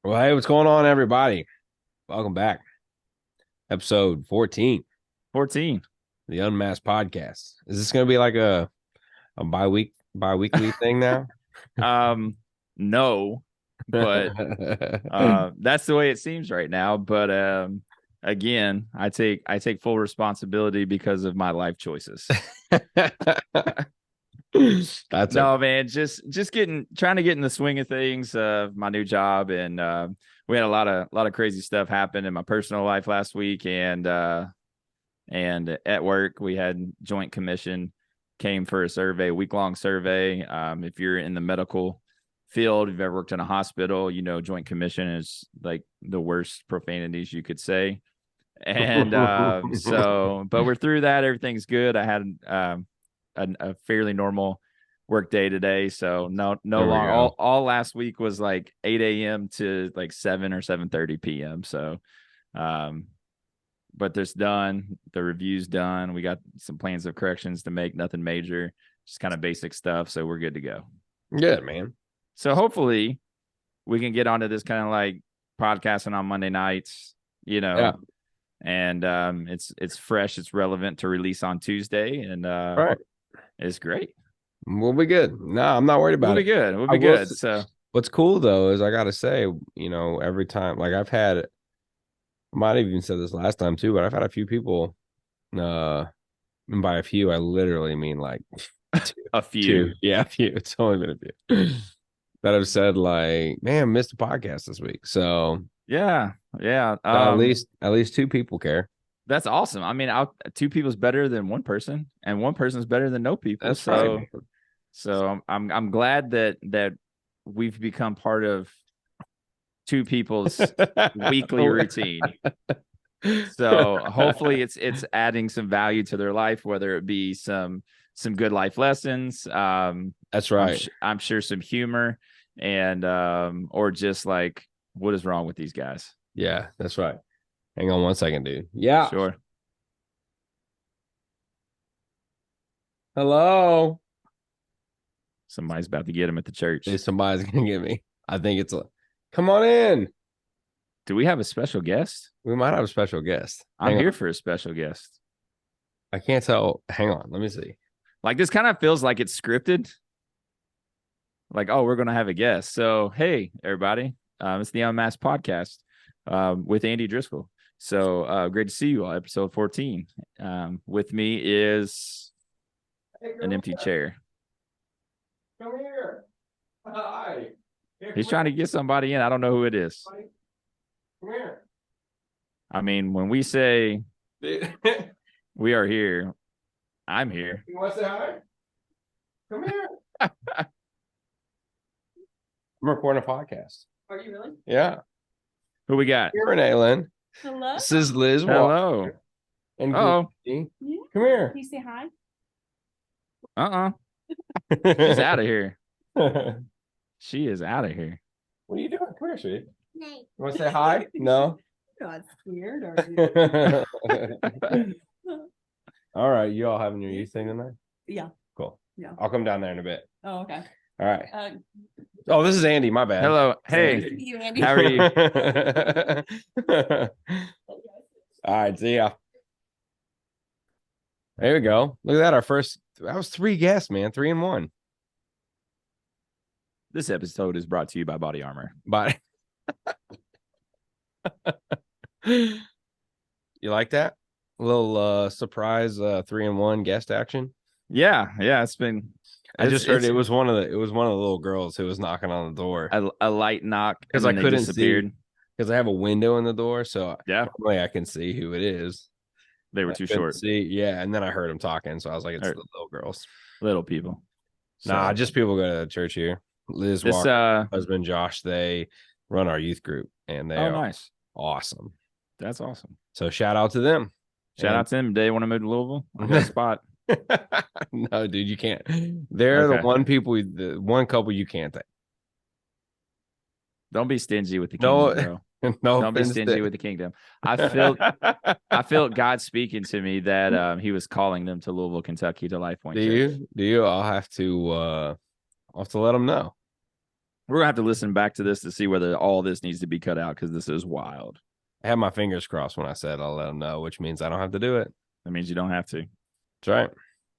Well, hey, what's going on, everybody? Welcome back. Episode 14, 14. the Unmasked podcast. Is this going to be like a bi-weekly thing now? No, but that's the way it seems right now. But again, I take full responsibility because of my life choices. That's okay. No, man, just trying to get in the swing of things, my new job, and we had a lot of crazy stuff happen in my personal life last week, and at work we had joint commission came for a survey, week-long survey. If you're in the medical field, if you've ever worked in a hospital, you know joint commission is like the worst profanities you could say. And but we're through that. Everything's good. I had a fairly normal work day today, so no There we long. go. All last week was like 8 a.m. to like 7 or 7:30 p.m. So um but there's done. The review's done. We got some plans of corrections to make, nothing major, just kind of basic stuff. So we're good to go. Good, man. So hopefully we can get onto this kind of like podcasting on Monday nights, Yeah. and it's fresh, it's relevant to release on Tuesday, and All right. it's great. We'll be good. No, I'm not worried We'll about be it. good. We'll I be will. good. So What's cool though is I got to say, every time, like I've had, I might have even said this last time too, but I've had a few people, and by a few, I literally mean like a few. two. Yeah, a few. It's only been a few that have said like, "Man, missed a podcast this week." So Yeah. Yeah. at least two people care. That's awesome. I mean, two people's better than one person, and one person's better than no people. That's right, man. So I'm glad that we've become part of two people's weekly routine. So hopefully it's adding some value to their life, whether it be some good life lessons. That's right. I'm sure some humor, and or just like, what is wrong with these guys? Yeah, that's right. Hang on one second, dude. Yeah. Sure. Hello. Somebody's about to get him at the church. Somebody's gonna get me. I think it's a. Come on in. Do we have a special guest? We might have a special guest. I'm here for a special guest. I can't tell. Hang on. Let me see. Like, this kind of feels like it's scripted. Like, oh, we're going to have a guest. So, hey, everybody. It's the Unmasked podcast with Andy Driscoll. So great to see you all. Episode 14. With me is an empty chair. Come here. Hi. He's trying to get somebody in. I don't know who it is. Come here. I mean, when we say we are here, I'm here. You want to say hi? Come here. I'm recording a podcast. Are you really? Yeah. Who we got? Here, Renee Lynn. Hello. This is Liz. Hello. Walker. And oh. Yeah. Come here. Can you say hi? She's out of here. She is out of here. What are you doing? Come here, sweetie. No. You want to say hi? No. God, it's weird. Are you? All right. You all having your youth thing tonight? Yeah. Cool. Yeah. I'll come down there in a bit. Oh, okay. All right. Oh, this is Andy. My bad. Hello. Hey. Nice to meet you, Andy. How are you? All right. See ya. There we go. Look at that. That was 3 guests, man. 3 in 1. This episode is brought to you by Body Armor. Bye. You like that? A little surprise 3 in 1 guest action. Yeah. It's been. I just heard it was one of the little girls who was knocking on the door. A light knock because I couldn't see because I have a window in the door, so normally I can see who it is. They were too short. See, yeah, and then I heard them talking, so I was like, "It's the little girls, little people." Nah, just people go to church here. Liz Walker, husband Josh, they run our youth group, and they are nice, awesome. That's awesome. So shout out to them. Shout out to them. They want to move to Louisville. I got a spot. No, dude, you can't. They're the one couple you can't take. Don't be stingy with the kingdom, bro. No, don't be stingy with the kingdom. I felt God speaking to me that he was calling them to Louisville, Kentucky, to Life Point. Do you? I'll have to let them know. We're gonna have to listen back to this to see whether all this needs to be cut out because this is wild. I had my fingers crossed when I said I'll let them know, which means I don't have to do it. That means you don't have to. That's right.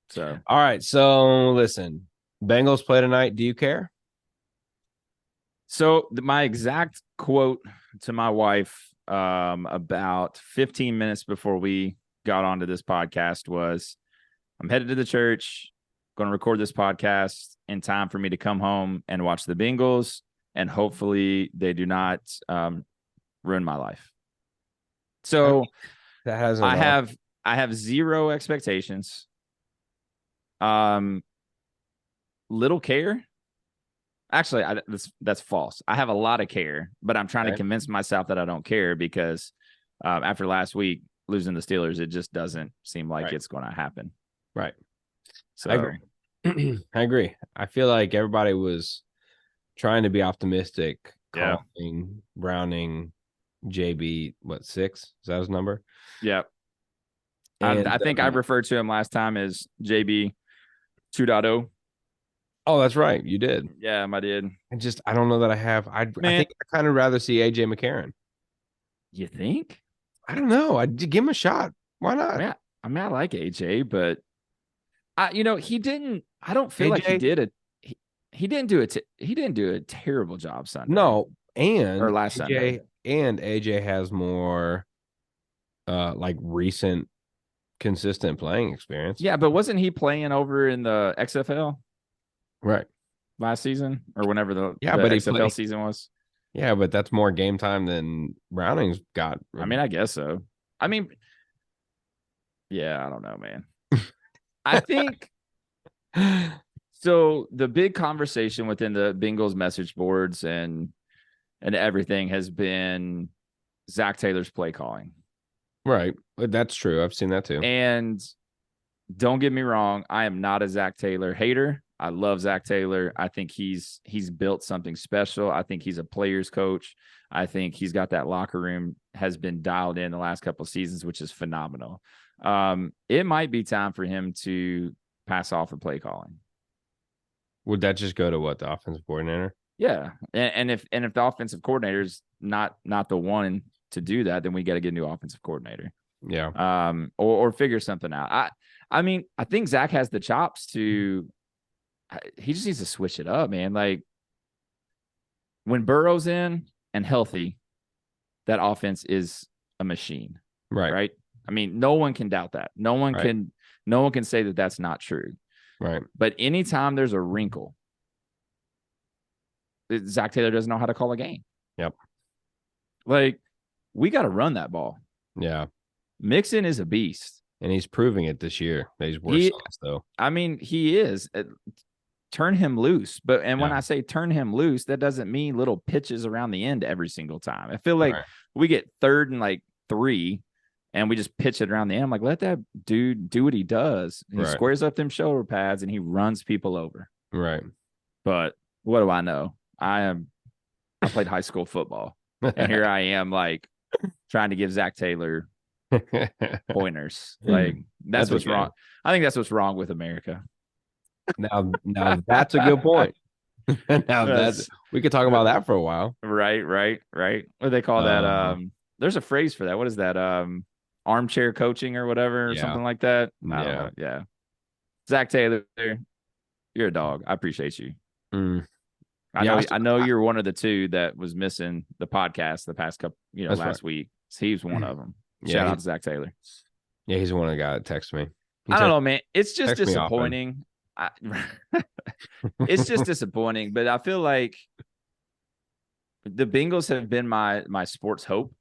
So, all right. So listen, Bengals play tonight. Do you care? So my exact quote to my wife about 15 minutes before we got onto this podcast was, I'm headed to the church, going to record this podcast in time for me to come home and watch the Bengals, and hopefully they do not ruin my life. So that has I have zero expectations. Little care. Actually, that's false. I have a lot of care, but I'm trying to convince myself that I don't care because after last week losing the Steelers, it just doesn't seem like it's going to happen. Right. So I agree. I agree. I feel like everybody was trying to be optimistic, calling Browning JB, 6? Is that his number? Yeah. And I think I referred to him last time as JB 2.0. Oh, that's right. You did. Yeah, I did. I don't know that I have. I think I kind of rather see AJ McCarron. You think? I don't know. I'd give him a shot. Why not? I mean, I like AJ, but he didn't. I don't feel like he did it. He didn't do it. He didn't do a terrible job Sunday. No, or last Sunday. And AJ has more, recent, consistent playing experience. Yeah, but wasn't he playing over in the XFL? Right. Last season or whenever the XFL season was. Yeah, but that's more game time than Browning's got. I mean, I guess so. I mean, yeah, I don't know, man. I think so. The big conversation within the Bengals message boards and everything has been Zach Taylor's play calling. Right. That's true. I've seen that too. And don't get me wrong, I am not a Zach Taylor hater. I love Zach Taylor. I think he's built something special. I think he's a player's coach. I think he's got that locker room has been dialed in the last couple of seasons, which is phenomenal. It might be time for him to pass off the play calling. Would that just go to what, the offensive coordinator? Yeah, and if the offensive coordinator is not the one to do that, then we got to get a new offensive coordinator. Yeah. Or figure something out. I mean, I think Zach has the chops to. He just needs to switch it up, man. Like when Burrow's in and healthy, that offense is a machine. Right. I mean, no one can doubt that. No one can say that that's not true. Right. But anytime there's a wrinkle, Zach Taylor doesn't know how to call a game. Yep. Like, we got to run that ball. Yeah. Mixon is a beast. And he's proving it this year. He's worse though. I mean, he is. Turn him loose. When I say turn him loose, that doesn't mean little pitches around the end every single time. I feel like we get 3rd and 3 and we just pitch it around the end. I'm like, let that dude do what he does. He squares up them shoulder pads and he runs people over. Right. But what do I know? I played high school football. And here I am trying to give Zach Taylor pointers. That's what's wrong. I think that's what's wrong with America. Now that's a good point. We could talk about that for a while. Right. What do they call that? There's a phrase for that. What is that? Armchair coaching or whatever, or something like that. I don't know. Yeah. Zach Taylor, you're a dog. I appreciate you. I know you're one of the two that was missing the podcast the past couple, last week. So he was one of them. Shout out to Zach Taylor. Yeah, he's one of the guys that texted me. I don't know, man. It's just disappointing. It's just disappointing, but I feel like the Bengals have been my sports hope.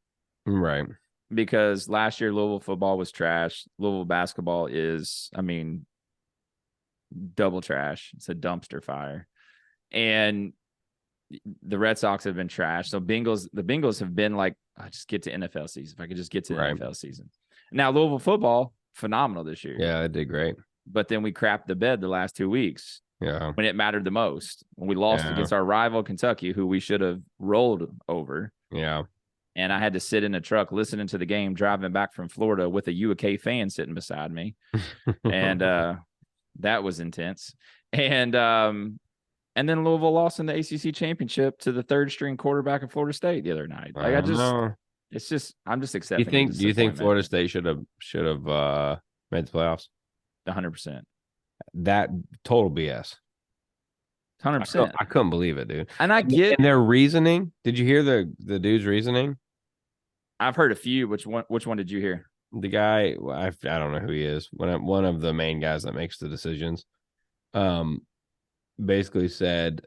Right. Because last year Louisville football was trash. Louisville basketball is, double trash. It's a dumpster fire. And the Red Sox have been trash. So the Bengals have been like, just get to NFL season. If I could just get to the NFL season. Now Louisville football, phenomenal this year. Yeah, it did great. But then we crapped the bed the last 2 weeks. Yeah. When it mattered the most. When we lost against our rival Kentucky, who we should have rolled over. Yeah. And I had to sit in a truck listening to the game, driving back from Florida with a UK fan sitting beside me. And that was intense. And And then Louisville lost in the ACC championship to the third string quarterback of Florida State the other night. Like I don't know. I'm just Do you accepting the think? Do you think disappointment. Florida State should have made the playoffs? 100%. That total BS. 100%. I couldn't believe it, dude. And I get, And their reasoning. Did you hear the dude's reasoning? I've heard a few. Which one did you hear? The guy, I don't know who he is. One of the main guys that makes the decisions. Basically said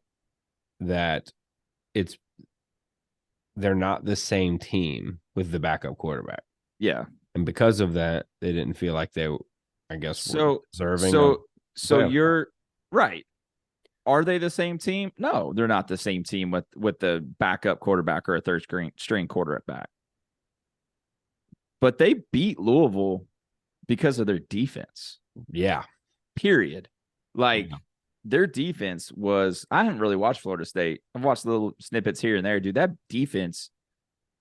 that it's they're not the same team with the backup quarterback, Yeah. and because of that, they didn't feel like they, I guess, were deserving. So you're right. Are they the same team? No, they're not the same team with the backup quarterback or a third string quarterback. But they beat Louisville because of their defense. Yeah. Period. Like their defense was, I haven't really watched Florida State. I've watched little snippets here and there, dude. That defense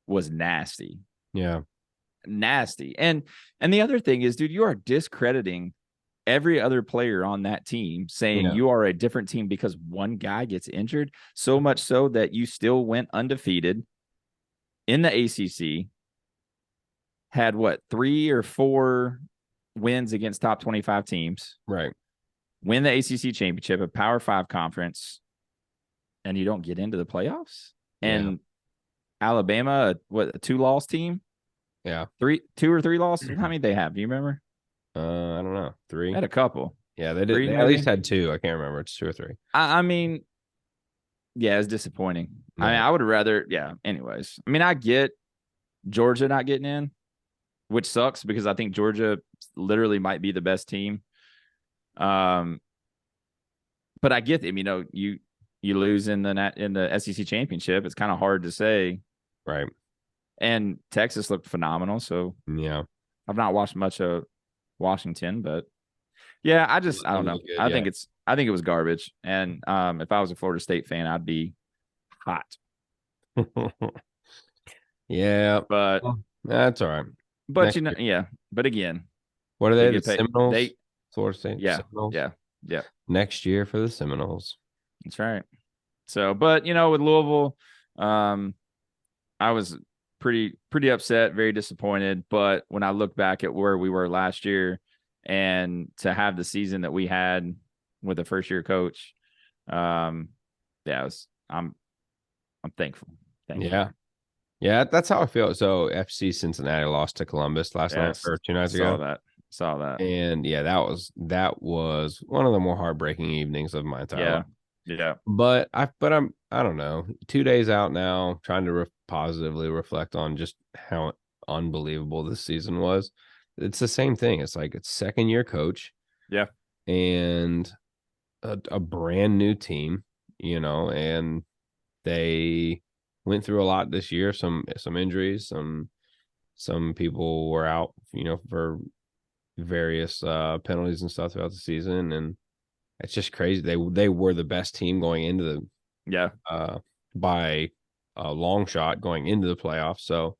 was nasty. Yeah. Nasty. And the other thing is, dude, you are discrediting every other player on that team, saying you are a different team because one guy gets injured, so much so that you still went undefeated in the ACC, had 3 or 4 wins against top 25 teams, right? Win the ACC championship, a Power 5 conference, and you don't get into the playoffs. And Alabama, a 2-loss team? Yeah. 2 or 3 losses? How many they have? Do you remember? I don't know. 3. They had a couple. Yeah, they did. 3, they at least had 2. I can't remember. It's 2 or 3. I mean, yeah, it's disappointing. Yeah. I mean, I would rather, anyways. I mean, I get Georgia not getting in, which sucks because I think Georgia literally might be the best team. But I get them. You lose in the SEC championship. It's kind of hard to say, right? And Texas looked phenomenal. So yeah, I've not watched much of Washington, but yeah, I don't know. Good, I think it was garbage. And if I was a Florida State fan, I'd be hot. Yeah, but that's all right. But but again, what are they? The Seminoles? Florida State. Yeah, Seminoles? yeah. Next year for the Seminoles. That's right. So, but with Louisville, I was pretty upset, very disappointed. But when I look back at where we were last year, and to have the season that we had with a first year coach, I'm thankful. Yeah, that's how I feel. So FC Cincinnati lost to Columbus last night or 2 nights ago. Saw that. And that was one of the more heartbreaking evenings of my entire life. Yeah. But I don't know. 2 days out now, trying to positively reflect on just how unbelievable this season was. It's the same thing. It's like it's second year coach. Yeah. And a brand new team, and they went through a lot this year, some injuries, some people were out, for various penalties and stuff throughout the season, and it's just crazy. They were the best team going into the by a long shot going into the playoffs. So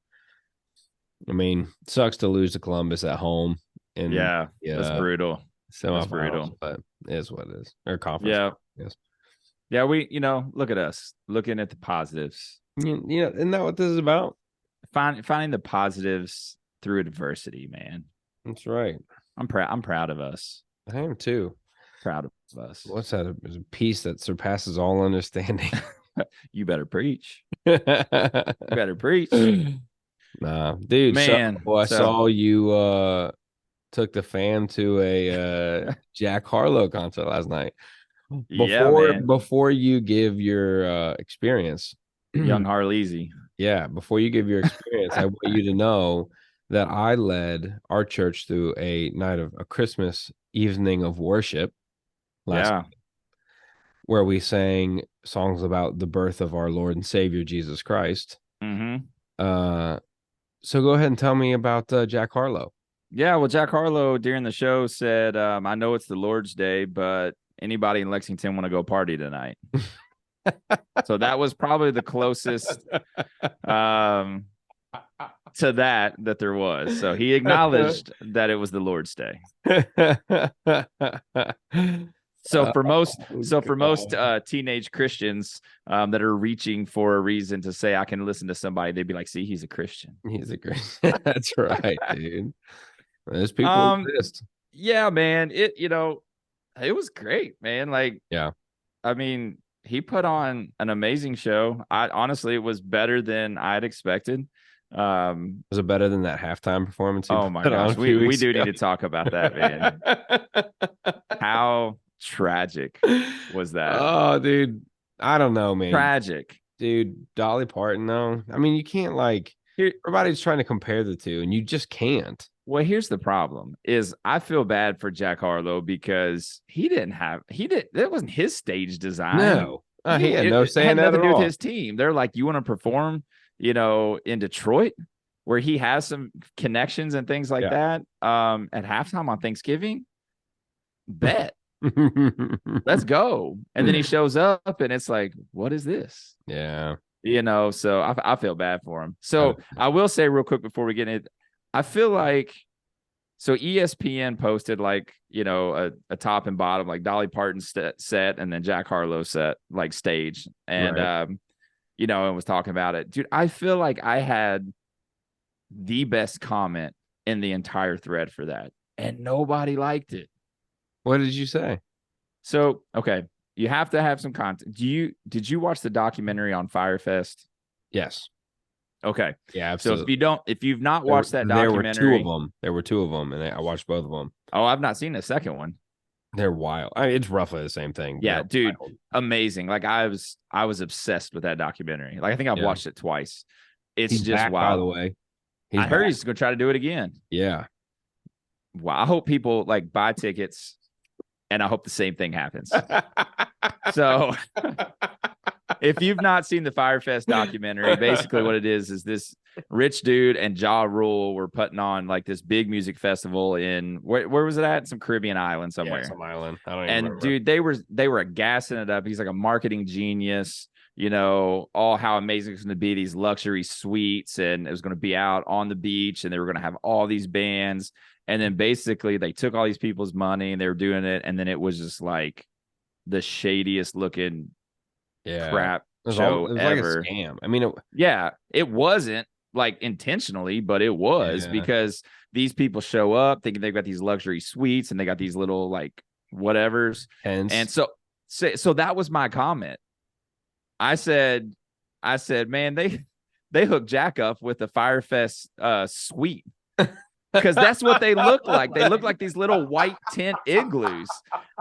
I mean, it sucks to lose to Columbus at home. And that's brutal. That's brutal, but it is what it is. Or conference. Yeah. Yes. Yeah, we look at us looking at the positives. Isn't that what this is about? Finding the positives through adversity, man. That's right. I'm proud of us. I am too. Proud of us. What's that? It's a peace that surpasses all understanding. You better preach. You better preach. Nah, dude. Man, I saw you took the fam to a Jack Harlow concert last night. Before you give your experience, young Harleasy. Yeah, before you give your experience, I want you to know that I led our church through a Christmas evening of worship last night, where we sang songs about the birth of our Lord and Savior Jesus Christ. Mm-hmm. So go ahead and tell me about Jack Harlow. Yeah, well, Jack Harlow during the show said, I know it's the Lord's Day, but anybody in Lexington want to go party tonight? So that was probably the closest to that there was. So he acknowledged that it was the Lord's Day. So for most, God. teenage Christians that are reaching for a reason to say I can listen to somebody, they'd be like, "See, he's a Christian." He's a great. That's right, dude. Those people Um, exist. yeah, man. It was great, man. Like, Yeah. I mean, he put on an amazing show. I honestly, it was better than I'd expected. Was it better than that halftime performance he Oh my put on gosh, a few we weeks do ago? need to talk about that, man. How tragic was that? Oh, dude. I don't know, man. Tragic. Dude, Dolly Parton, though. I mean, you can't like Here, everybody's trying to compare the two, and you just can't. well, here's the problem: is I feel bad for Jack Harlow because that wasn't his stage design. No. He had no It say in had that nothing at to do with all. his team. They're like, you want to perform, in Detroit, where he has some connections and things like that. At halftime on Thanksgiving, bet. Let's go. And then he shows up and it's like, what is this? Yeah. So I feel bad for him. So I will say real quick before we get in, I feel like, so ESPN posted like, a top and bottom, like Dolly Parton set and then Jack Harlow set, like stage. And, Right. And was talking about it. Dude, I feel like I had the best comment in the entire thread for that. And nobody liked it. What did you say? So, okay, you have to have some content. Did you watch the documentary on Firefest? Yes. Okay. Yeah, So absolutely. if you've not watched that there were two documentary, of them. There were two of them, and I watched both of them. oh, I've not seen the second one. They're wild. I mean, it's roughly the same thing. Yeah, They're dude, wild. amazing. Like I was obsessed with that documentary. Like I think I've watched it twice. It's He's just back, by wild. the way. I heard he's gonna try to do it again. Yeah. Wow. I hope people like buy tickets, and I hope the same thing happens. So if you've not seen the Firefest documentary, basically what it is this rich dude and Ja Rule were putting on like this big music festival in where was it at? Some Caribbean island somewhere. Yeah, some island. I don't even And remember. dude, they were gassing it up. He's like a marketing genius, all how amazing it's going to be, these luxury suites, and it was going to be out on the beach, and they were going to have all these bands. And then basically they took all these people's money and they were doing it, and then it was just like the shadiest looking crap show it was ever. Like a scam. I mean, it wasn't like intentionally, but it was because these people show up thinking they've got these luxury suites and they got these little like whatevers. And so that was my comment. I said, man, they hooked Jack up with the Firefest suite. Because that's what they look like. They look like these little white tent igloos.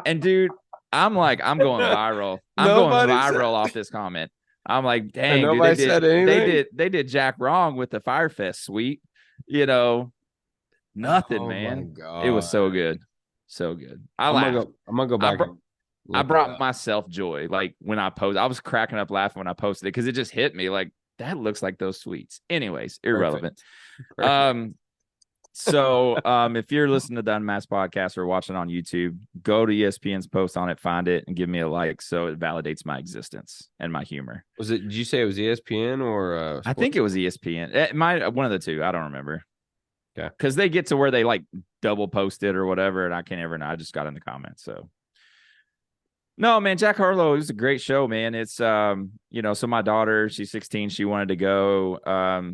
And dude, I'm like, I'm going viral. I'm going viral off this comment. I'm like, dang, dude, they did Jack wrong with the Firefest suite. Nothing, man. It was so good. So good. I laughed. I'm gonna go back. I brought myself joy. Like when I posted, I was cracking up laughing when I posted it because it just hit me like that looks like those suites. Anyways, irrelevant. Perfect. So if you're listening to the Unmasked podcast or watching on YouTube, go to ESPN's post on it, find it, and give me a like so it validates my existence and my humor. Did you say it was ESPN or I think it was ESPN. It might one of the two. I don't remember. Okay. Because they get to where they like double post it or whatever, and I can't ever know. I just got in the comments. So no, man, Jack Harlow, it was a great show, man. It's so my daughter, she's 16, she wanted to go.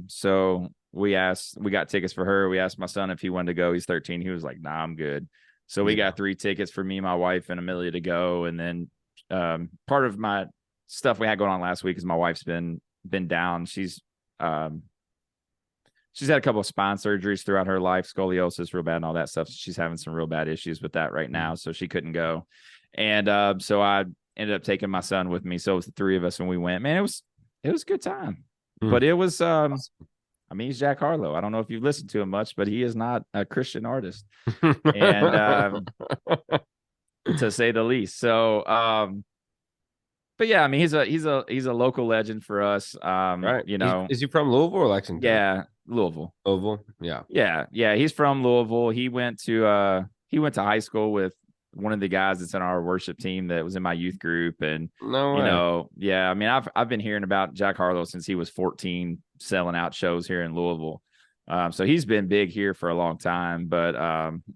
So we got tickets for her. We asked my son if he wanted to go. He's 13. He was like, nah, I'm good. So we got 3 tickets for me, my wife, and Amelia to go. And then part of my stuff we had going on last week is my wife's been down. She's had a couple of spine surgeries throughout her life, scoliosis real bad and all that stuff. She's having some real bad issues with that right now. So she couldn't go. And so I ended up taking my son with me. So it was the 3 of us when we went. Man, it was a good time. But it was he's Jack Harlow. I don't know if you've listened to him much, but he is not a Christian artist. And to say the least. So but yeah, I mean he's a local legend for us. Right. Is he from Louisville or Lexington? Yeah, Louisville. Yeah. He's from Louisville. He went to high school with one of the guys that's in our worship team that was in my youth group. And I mean, I've been hearing about Jack Harlow since he was 14, selling out shows here in Louisville. So he's been big here for a long time, but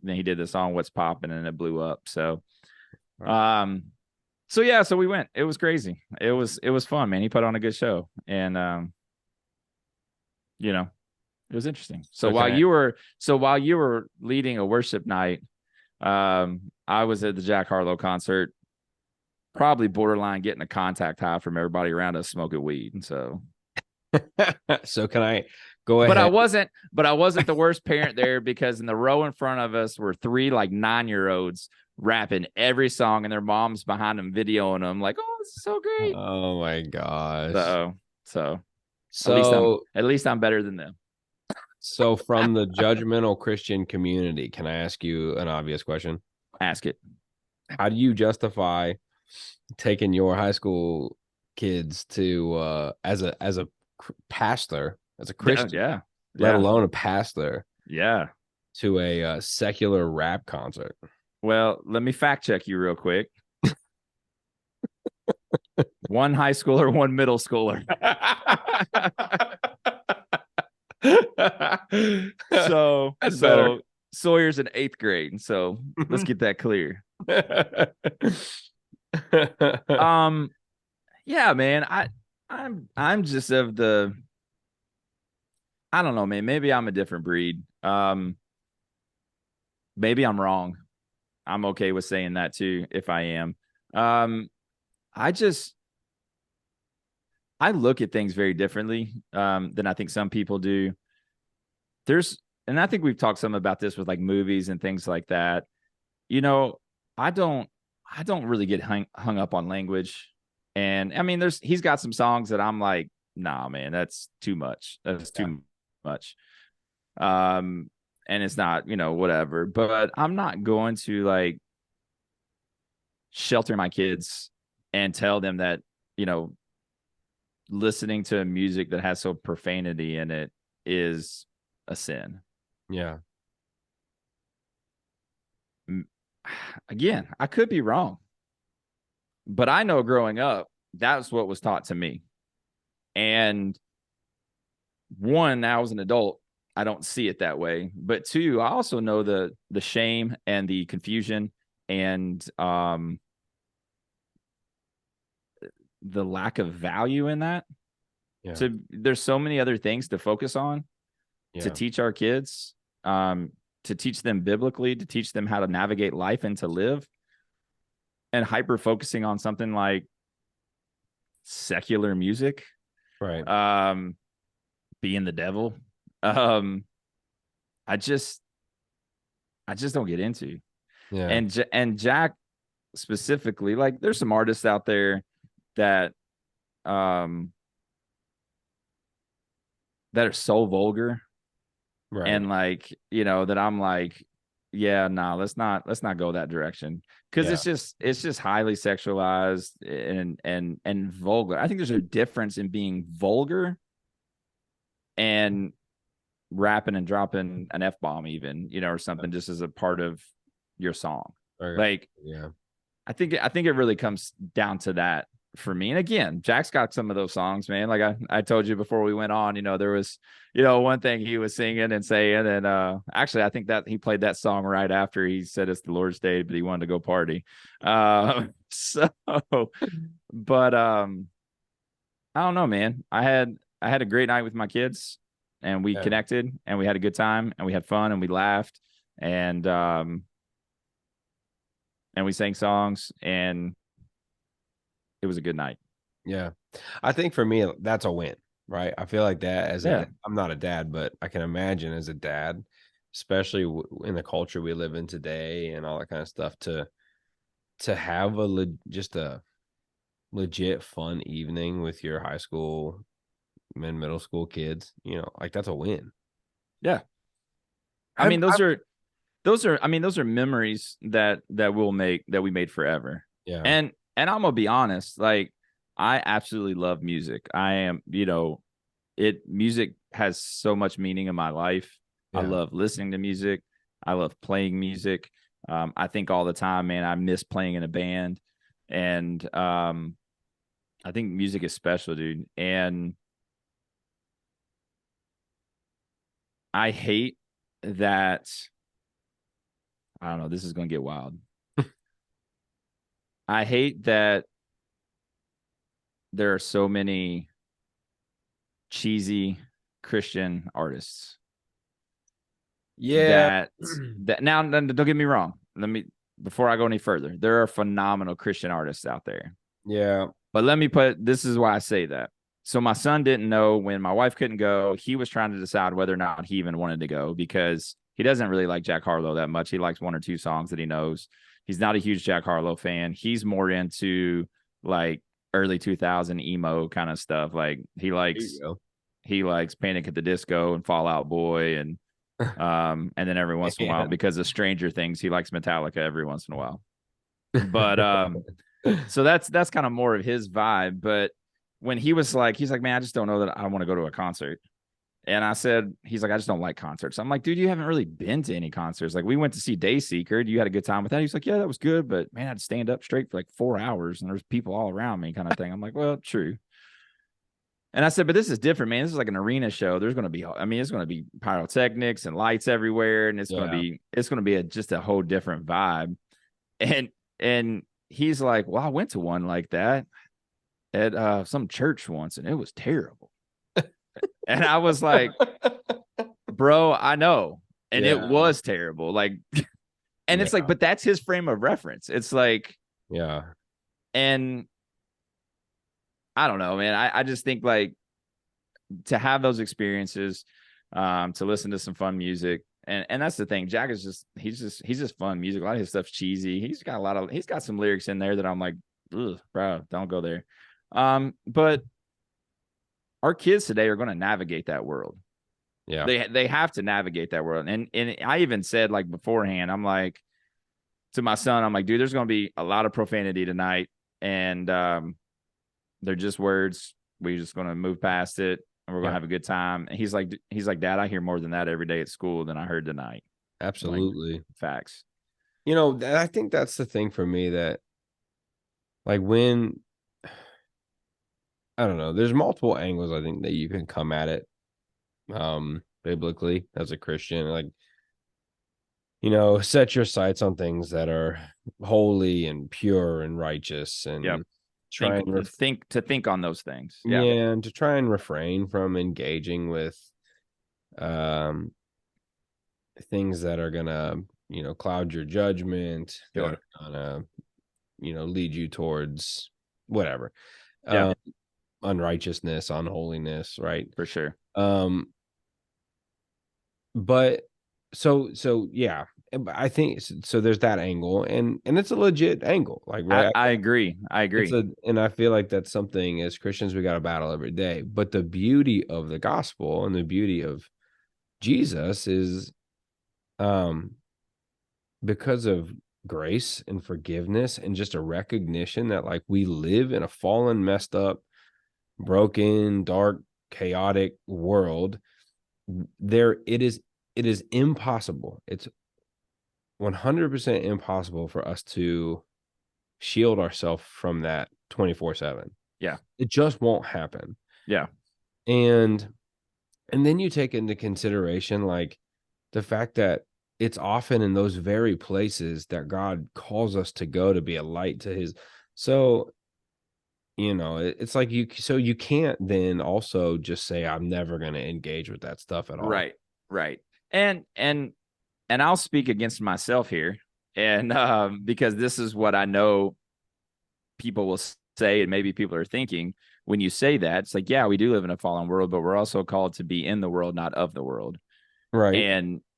then he did the song What's Poppin' and it blew up. So So yeah, so we went. It was crazy. It was fun, man. He put on a good show, and you know, it was interesting. So while you were leading a worship night, I was at the Jack Harlow concert, probably borderline getting a contact high from everybody around us smoking weed. And so So can I go but ahead? I wasn't the worst parent there, because in the row in front of us were three like 9-year-olds rapping every song, and their moms behind them videoing them like, oh, this is so great. Oh my gosh. So So at least I'm better than them. so from the judgmental Christian community, can I ask you an obvious question? Ask it. How do you justify taking your high school kids to as a pastor, as a Christian, Yeah. let alone a pastor, Yeah. to a secular rap concert? Well, let me fact check you real quick. One high schooler, one middle schooler. That's better. Sawyer's in 8th grade. So let's get that clear. Yeah, man. I'm just of the, I don't know, man. Maybe I'm a different breed. Maybe I'm wrong. I'm okay with saying that too, if I am. I just I look at things very differently than I think some people do. And I think we've talked some about this with like movies and things like that. You know, I don't really get hung up on language. And I mean, he's got some songs that I'm like, nah, man, that's too much. That's too much. And it's not, whatever. But I'm not going to like shelter my kids and tell them that, listening to music that has so profanity in it is a sin. Yeah. Again, I could be wrong, but I know growing up, that's what was taught to me. And one, now as an adult, I don't see it that way. But two, I also know the shame and the confusion and the lack of value in that. Yeah. So there's so many other things to focus on to teach our kids, to teach them biblically, to teach them how to navigate life and to live, and hyper focusing on something like secular music, right? Being the devil. I just don't get into. Yeah. And Jack specifically, like there's some artists out there that that are so vulgar, Right. and like, that I'm like, yeah, nah, let's not go that direction, because it's just highly sexualized and vulgar. I think there's a difference in being vulgar and rapping and dropping an F-bomb even, or something, just as a part of your song. Like, yeah, I think it really comes down to that for me. And again, Jack's got some of those songs, man. Like I told you before we went on, there was, one thing he was singing and saying, and actually I think that he played that song right after he said it's the Lord's Day, but he wanted to go party. But I don't know, man. I had a great night with my kids, and we connected, and we had a good time, and we had fun, and we laughed, and we sang songs, and it was a good night. Yeah. I think for me, that's a win, right? I feel like that I'm not a dad, but I can imagine as a dad, especially in the culture we live in today and all that kind of stuff, to have just a legit fun evening with your high school and middle school kids, like that's a win. Yeah. I mean, those are memories that we made forever. Yeah. And I'm gonna be honest, like I absolutely love music. I am, music has so much meaning in my life. Yeah. I love listening to music. I love playing music. I think all the time, man, I miss playing in a band. And I think music is special, dude. And I hate that. I don't know. This is going to get wild. I hate that there are so many cheesy Christian artists Yeah. that now don't get me wrong. Before I go any further, there are phenomenal Christian artists out there. Yeah. But this is why I say that. So my son didn't know when my wife couldn't go. He was trying to decide whether or not he even wanted to go because he doesn't really like Jack Harlow that much. He likes one or two songs that he knows. He's not a huge Jack Harlow fan. He's more into like early 2000 emo kind of stuff. Like he likes Panic at the Disco and Fall Out Boy and then every once in a while because of Stranger Things, he likes Metallica every once in a while. But so that's kind of more of his vibe. But when he's like, man, I just don't know that I want to go to a concert. And I said, he's like, I just don't like concerts. I'm like, dude, you haven't really been to any concerts. Like, we went to see Dayseeker. You had a good time with that? He's like, yeah, that was good. But man, I'd stand up straight for like 4 hours and there's people all around me kind of thing. I'm like, well, true. And I said, but this is different, man. This is like an arena show. There's going to be, it's going to be pyrotechnics and lights everywhere. And it's going to be just a whole different vibe. And he's like, well, I went to one like that at some church once and it was terrible. And I was like, bro, I know. And it was terrible. Like, and it's like, but that's his frame of reference. It's like, and I don't know, man. I just think like to have those experiences, to listen to some fun music. And that's the thing. Jack is he's just fun music. A lot of his stuff's cheesy. He's got some lyrics in there that I'm like, ugh, bro, don't go there. But our kids today are going to navigate that world. Yeah. They have to navigate that world. And I even said like beforehand, I'm like to my son, I'm like, dude, there's going to be a lot of profanity tonight. And they're just words. We're just going to move past it and we're going to have a good time. And he's like, Dad, I hear more than that every day at school than I heard tonight. Absolutely. Like, facts. You know, I think that's the thing for me that like when, I don't know, there's multiple angles I think that you can come at it biblically as a Christian. Like, you know, set your sights on things that are holy and pure and righteous and try and think on those things. Yeah. And to try and refrain from engaging with things that are gonna, you know, cloud your judgment, that are gonna, you know, lead you towards whatever. Unrighteousness, unholiness, right? For sure. But so yeah, I think so. There's that angle, and it's a legit angle. Like, right? I agree. And I feel like that's something as Christians we got to battle every day. But the beauty of the gospel and the beauty of Jesus is, because of grace and forgiveness and just a recognition that like we live in a fallen, messed up, broken, dark, chaotic world. It is impossible. It's 100% impossible for us to shield ourselves from that 24/7. Yeah. It just won't happen. Yeah. And then you take into consideration like the fact that it's often in those very places that God calls us to go to be a light to his. So, you know, it's like you can't then also just say, I'm never going to engage with that stuff at all. Right. And I'll speak against myself here. And because this is what I know people will say, and maybe people are thinking when you say that, it's like, yeah, we do live in a fallen world, but we're also called to be in the world, not of the world. Right.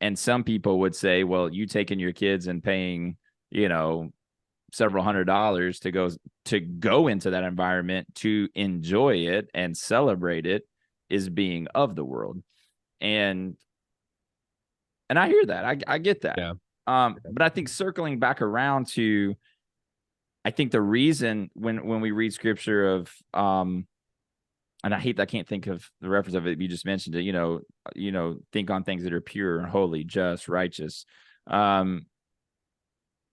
And some people would say, well, you taking your kids and paying, you know, several $100s to go into that environment to enjoy it and celebrate it is being of the world. And I hear that. I get that. Yeah. But I think circling back around to, I think the reason when we read scripture of, and I can't think of the reference of it. You just mentioned it, you know, think on things that are pure and holy, just, righteous.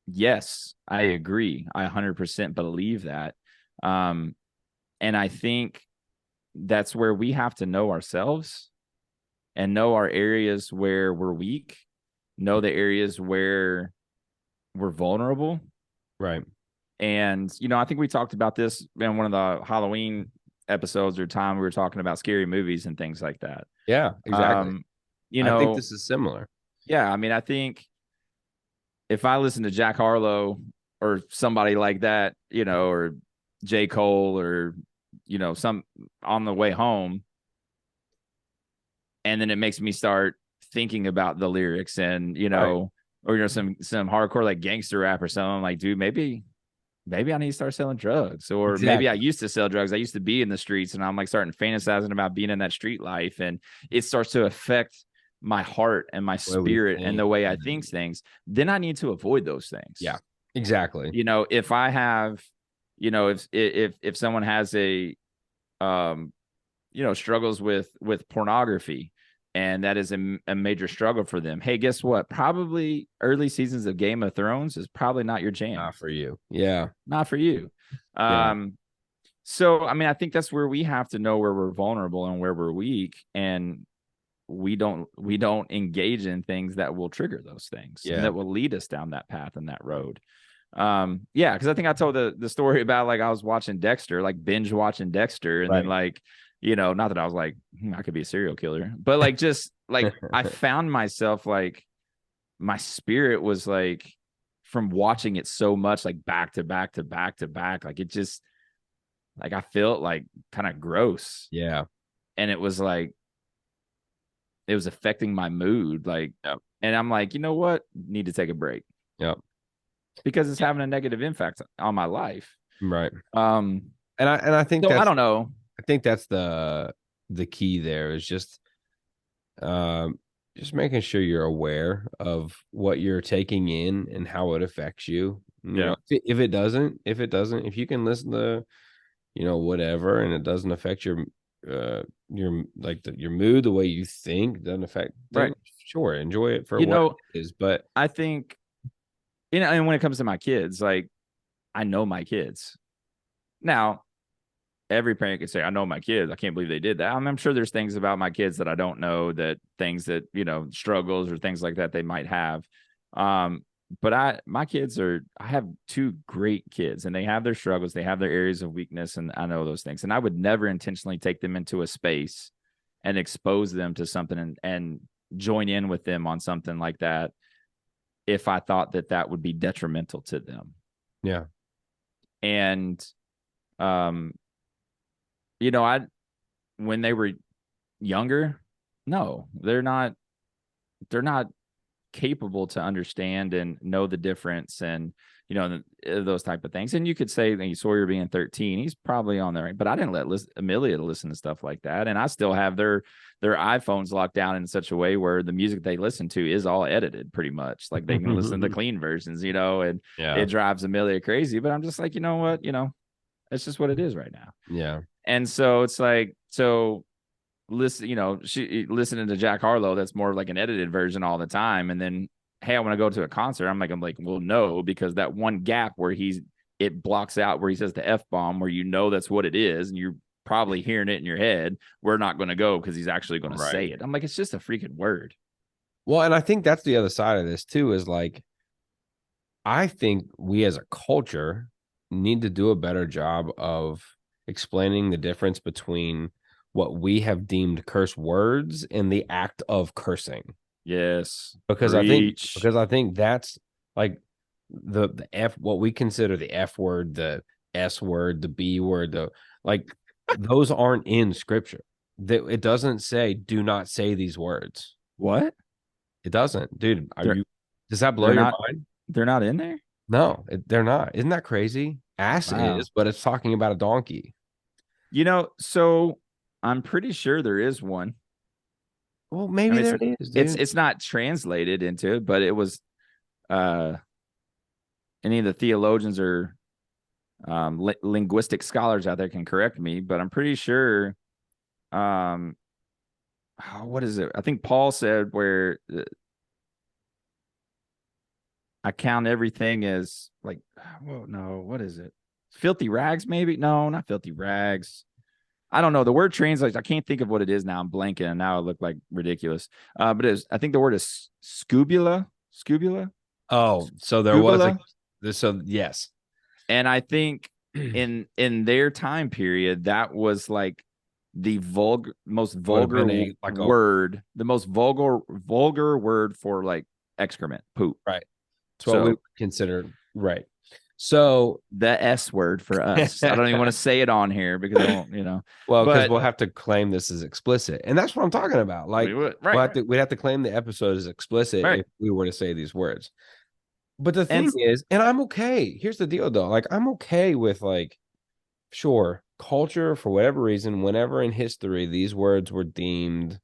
Yes, I agree. I 100% believe that. And I think that's where we have to know ourselves and know our areas where we're weak, know the areas where we're vulnerable. Right. And, I think we talked about this in one of the Halloween episodes or time we were talking about scary movies and things like that. Yeah, exactly. I think this is similar. Yeah. I mean, I think if I listen to Jack Harlow or somebody like that, or J. Cole or, some on the way home, and then it makes me start thinking about the lyrics and, Right. or, some hardcore like gangster rap or something. I'm like, dude, maybe I need to start selling drugs, or maybe I used to sell drugs. I used to be in the streets, and I'm like starting fantasizing about being in that street life. And it starts to affect my heart and my spirit and the way I think things. Then I need to avoid those things. Yeah, exactly. If I have, if someone has a, struggles with pornography, and that is a major struggle for them. Hey, guess what? Probably early seasons of Game of Thrones is probably not your jam. Not for you. Yeah. Not for you. So, I mean, I think that's where we have to know where we're vulnerable and where we're weak. And we don't engage in things that will trigger those things and that will lead us down that path and that road. Because I think I told the story about like I was watching Dexter, like binge watching Dexter, and then like, not that I was like, I could be a serial killer, but like just like I found myself like my spirit was like from watching it so much, like back to back to back to back, like it just like I felt like kind of gross. Yeah. And it was like it was affecting my mood, like, and I'm like, you know what? Need to take a break. Yep. Because it's having a negative impact on my life. Right. And I think so I don't know. I think that's the key there is just making sure you're aware of what you're taking in and how it affects you. You know, if if you can listen to, whatever, and it doesn't affect your like your mood, the way you think, doesn't affect, right. Sure, enjoy it for what it is. But I think, and when it comes to my kids, like I know my kids. Now, every parent could say, I know my kids. I can't believe they did that. I'm sure there's things about my kids that I don't know, that things that, struggles or things like that they might have. But my kids I have two great kids, and they have their struggles. They have their areas of weakness, and I know those things. And I would never intentionally take them into a space and expose them to something and join in with them on something like that if I thought that would be detrimental to them. Yeah. And, when they were younger, no, they're not capable to understand and know the difference and, those type of things. And you could say Sawyer being 13, he's probably on there, but I didn't let Amelia listen to stuff like that. And I still have their iPhones locked down in such a way where the music they listen to is all edited pretty much. Like they can listen to the clean versions, and it drives Amelia crazy. But I'm just like, you know what, it's just what it is right now. Yeah. And so it's like, listen, she listening to Jack Harlow, that's more like an edited version all the time. And then, hey, I want to go to a concert. I'm like, well, no, because that one gap where it blocks out where he says the F-bomb, where that's what it is, and you're probably hearing it in your head. We're not going to go because he's actually going to say it. I'm like, it's just a freaking word. Well, and I think that's the other side of this too, is like, I think we as a culture need to do a better job of explaining the difference between what we have deemed curse words and the act of cursing. Yes. Because I think that's like the F, what we consider the F word, the S word, the B word, those aren't in scripture. It doesn't say, do not say these words. What? It doesn't, dude. Does that blow your mind? They're not in there? No, they're not. Isn't that crazy? Ass is, but it's talking about a donkey. So I'm pretty sure there is one. Well, maybe there is. Dude. It's not translated into it, but it was. Any of the theologians or linguistic scholars out there can correct me, but I'm pretty sure. What is it? I think Paul said where I count everything as like, well, no, what is it? Filthy rags, maybe? No, not filthy rags. I don't know. The word translates. I can't think of what it is now. I'm blanking, and now I look like ridiculous. But I think the word is scubula. Scubula. Oh, so there was so yes. And I think in their time period, that was like the most vulgar word, the most vulgar word for like excrement, poop. Right. It's what we So consider right. So the S word for us. I don't even want to say it on here because I don't, well, because but we'll have to claim this as explicit, and that's what I'm talking about. Like, we would, we'd have to claim the episode as explicit if we were to say these words. But the thing is, and I'm okay. Here's the deal, though. Like, I'm okay with like, sure, culture for whatever reason, whenever in history these words were deemed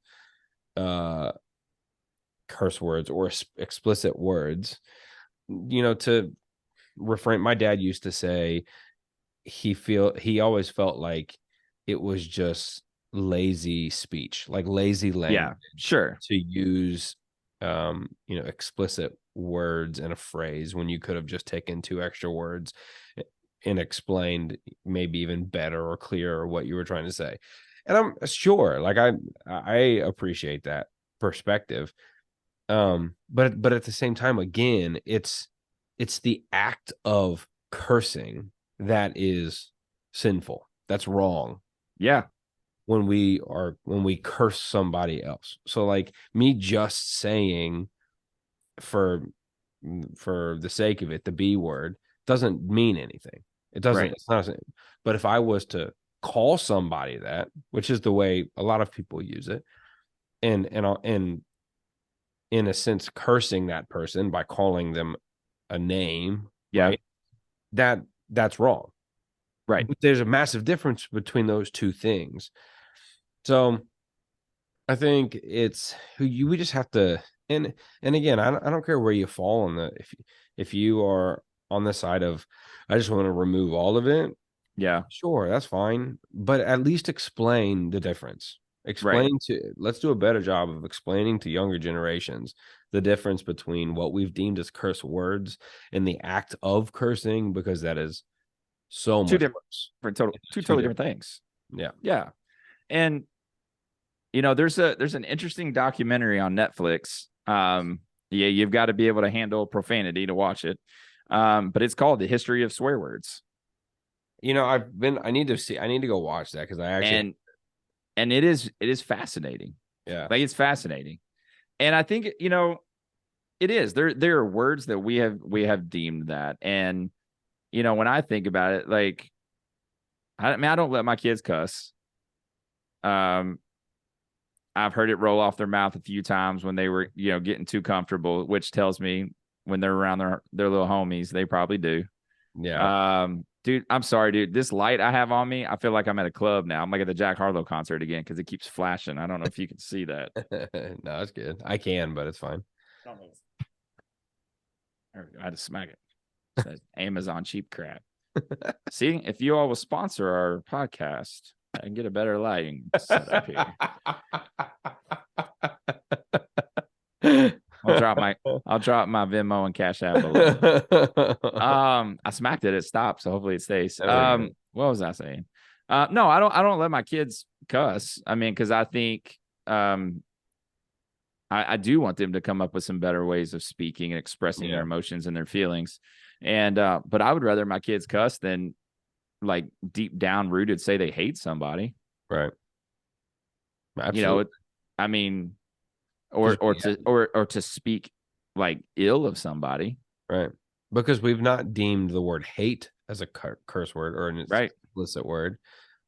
curse words or explicit words, to refrain. My dad used to say he always felt like it was just lazy speech, like lazy language. Yeah, sure. To use explicit words in a phrase when you could have just taken 2 extra words and explained maybe even better or clearer what you were trying to say. And I'm sure, like, I appreciate that perspective. But at the same time, again, it's the act of cursing that is sinful. That's wrong. Yeah. When we curse somebody else. So like me just saying for the sake of it, the B word doesn't mean anything. It doesn't, right. It's not, but if I was to call somebody that, which is the way a lot of people use it, and in a sense cursing that person by calling them a name, yeah, right? That's wrong. Right. But there's a massive difference between those two things. So I think we just have to, and again, I don't care where you fall on if you are on the side of, I just want to remove all of it. Yeah, sure, that's fine. But at least explain the difference. Let's do a better job of explaining to younger generations the difference between what we've deemed as curse words and the act of cursing, because that is so much worse. Two totally different things. Yeah. Yeah. And there's an interesting documentary on Netflix. You've got to be able to handle profanity to watch it. But it's called The History of Swear Words. I need to go watch that because I actually and it is fascinating. Yeah. Like, it's fascinating. And I think, it is. There are words that we have deemed that. And, when I think about it, like, I don't let my kids cuss. I've heard it roll off their mouth a few times when they were, getting too comfortable, which tells me when they're around their little homies, they probably do. Yeah. Dude, I'm sorry, dude. This light I have on me, I feel like I'm at a club now. I'm like at the Jack Harlow concert again because it keeps flashing. I don't know if you can see that. No, it's good. I can, but it's fine. There we go. I had to smack it. It says Amazon cheap crap. See, if you all will sponsor our podcast, I can get a better lighting setup here. I'll drop my Venmo and Cash App below. I smacked it. It stopped, so hopefully it stays. What was I saying? No, I don't let my kids cuss. I mean, because I think I do want them to come up with some better ways of speaking and expressing their emotions and their feelings. And but I would rather my kids cuss than like deep down rooted say they hate somebody. Right. Absolutely. I mean, or to speak like ill of somebody. Right. Because we've not deemed the word hate as a curse word or an explicit word,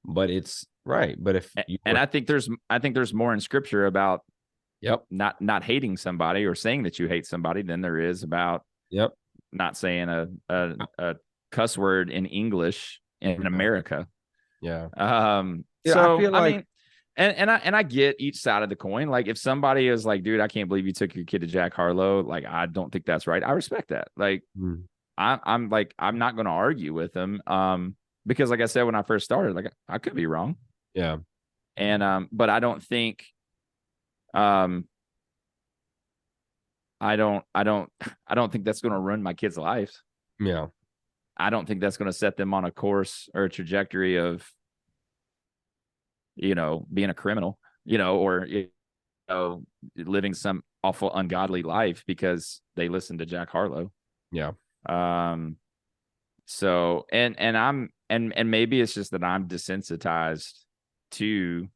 but it's right. But if I think there's more in scripture about not hating somebody or saying that you hate somebody than there is about not saying a cuss word in English in America. Yeah. So I feel like, I mean, and I get each side of the coin. Like, if somebody is like, dude, I can't believe you took your kid to Jack Harlow, like, I don't think that's right. I respect that. Like, I'm not going to argue with them. Because like I said, when I first started, like, I could be wrong. Yeah. And, but I don't think, I don't think that's going to ruin my kid's life. Yeah. I don't think that's going to set them on a course or a trajectory of, being a criminal, or, living some awful ungodly life because they listen to Jack Harlow. Yeah. So and maybe it's just that I'm desensitized to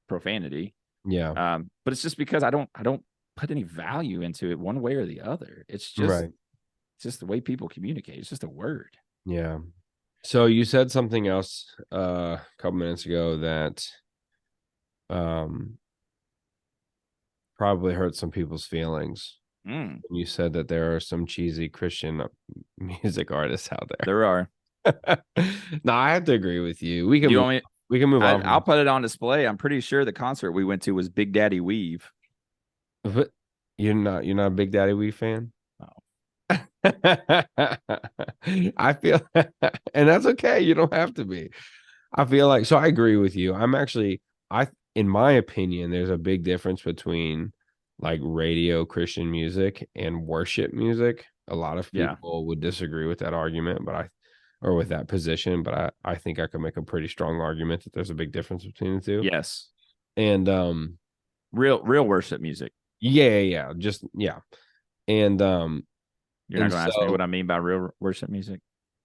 profanity. Yeah. But it's just because I don't put any value into it one way or the other. Right. It's just the way people communicate. It's just a word. Yeah. So you said something else a couple minutes ago that um probably hurt some people's feelings. You said that there are some cheesy Christian music artists out There are. there. No, I have to agree with you. Do you want me? We can move on. I'll put it on display. I'm pretty sure the concert we went to was Big Daddy Weave. But you're not a Big Daddy Wee fan? Oh. I feel and that's okay. You don't have to be. I feel like so I agree with you. In my opinion, there's a big difference between like radio Christian music and worship music. A lot of people would disagree with that argument, or with that position, but I think I can make a pretty strong argument that there's a big difference between the two. Yes. And real worship music. Yeah. Just yeah. And you're not gonna ask me what I mean by real worship music.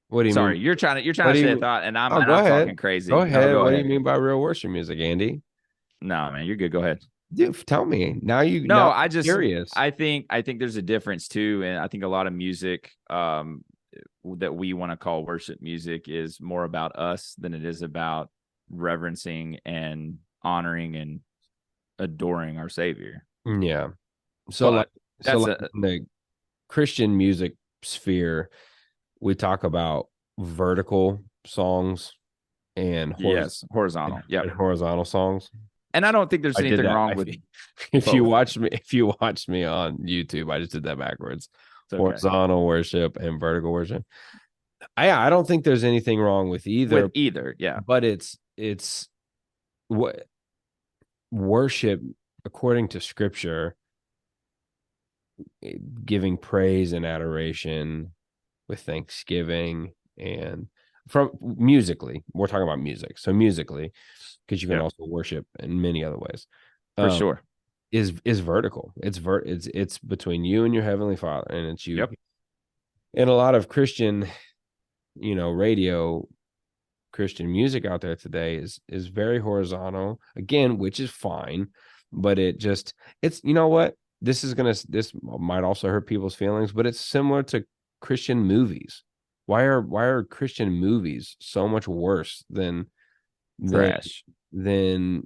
What do you mean? Sorry, you're trying to say a thought, and I'm talking crazy. Go ahead. What do you mean by real worship music, Andy? No, man, you're good. Go ahead. Dude, tell me. I just curious. I think there's a difference too, and I think a lot of music that we want to call worship music is more about us than it is about reverencing and honoring and adoring our Savior. Yeah. So in the Christian music sphere, we talk about vertical songs and horizontal. Yeah, horizontal songs. And I don't think there's anything wrong with if you watch me on YouTube, I just did that backwards. Okay. Horizontal worship and vertical worship. I don't think there's anything wrong with either. Yeah. But it's what worship according to scripture, giving praise and adoration with thanksgiving, and from musically, we're talking about music. So musically, because you can also worship in many other ways. For sure. Is vertical. It's between you and your heavenly Father, and it's you. Yep. And a lot of Christian, radio Christian music out there today is very horizontal, again, which is fine, but it's you know what? This might also hurt people's feelings, but it's similar to Christian movies. Why are Christian movies so much worse than trash than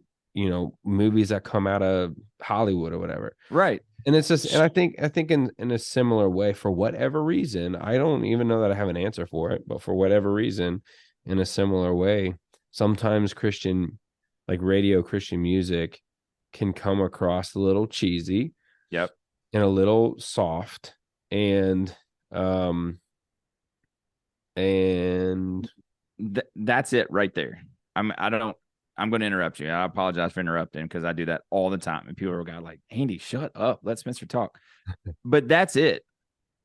movies that come out of Hollywood or whatever? Right. And it's just, and I think in a similar way, for whatever reason, I don't even know that I have an answer for it, but for whatever reason, in a similar way, sometimes Christian, like radio Christian music, can come across a little cheesy. Yep. And a little soft, and that's it right there. I'm going to interrupt you. I apologize for interrupting, because I do that all the time. And people are like, Andy, shut up. Let Spencer talk. But that's it.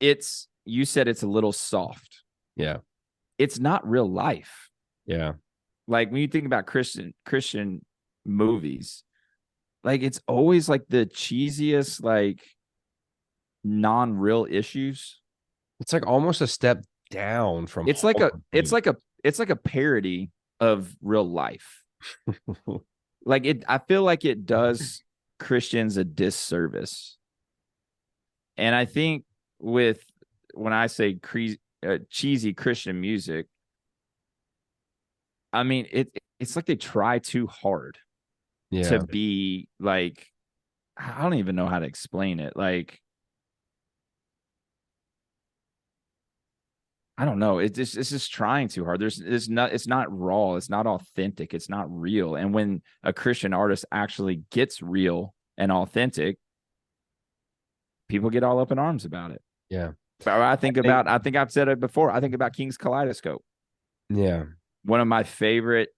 You said it's a little soft. Yeah. It's not real life. Yeah. Like when you think about Christian movies, like it's always like the cheesiest, like non-real issues. It's like almost a step down from it's like a parody of real life. I feel like it does Christians a disservice. And I think when I say cheesy Christian music, I mean it's like they try too hard to be like, I don't even know how to explain it. Like, I don't know. It's just trying too hard. It's not raw. It's not authentic. It's not real. And when a Christian artist actually gets real and authentic, people get all up in arms about it. Yeah. But I think I've said it before. I think about King's Kaleidoscope. Yeah. One of my favorite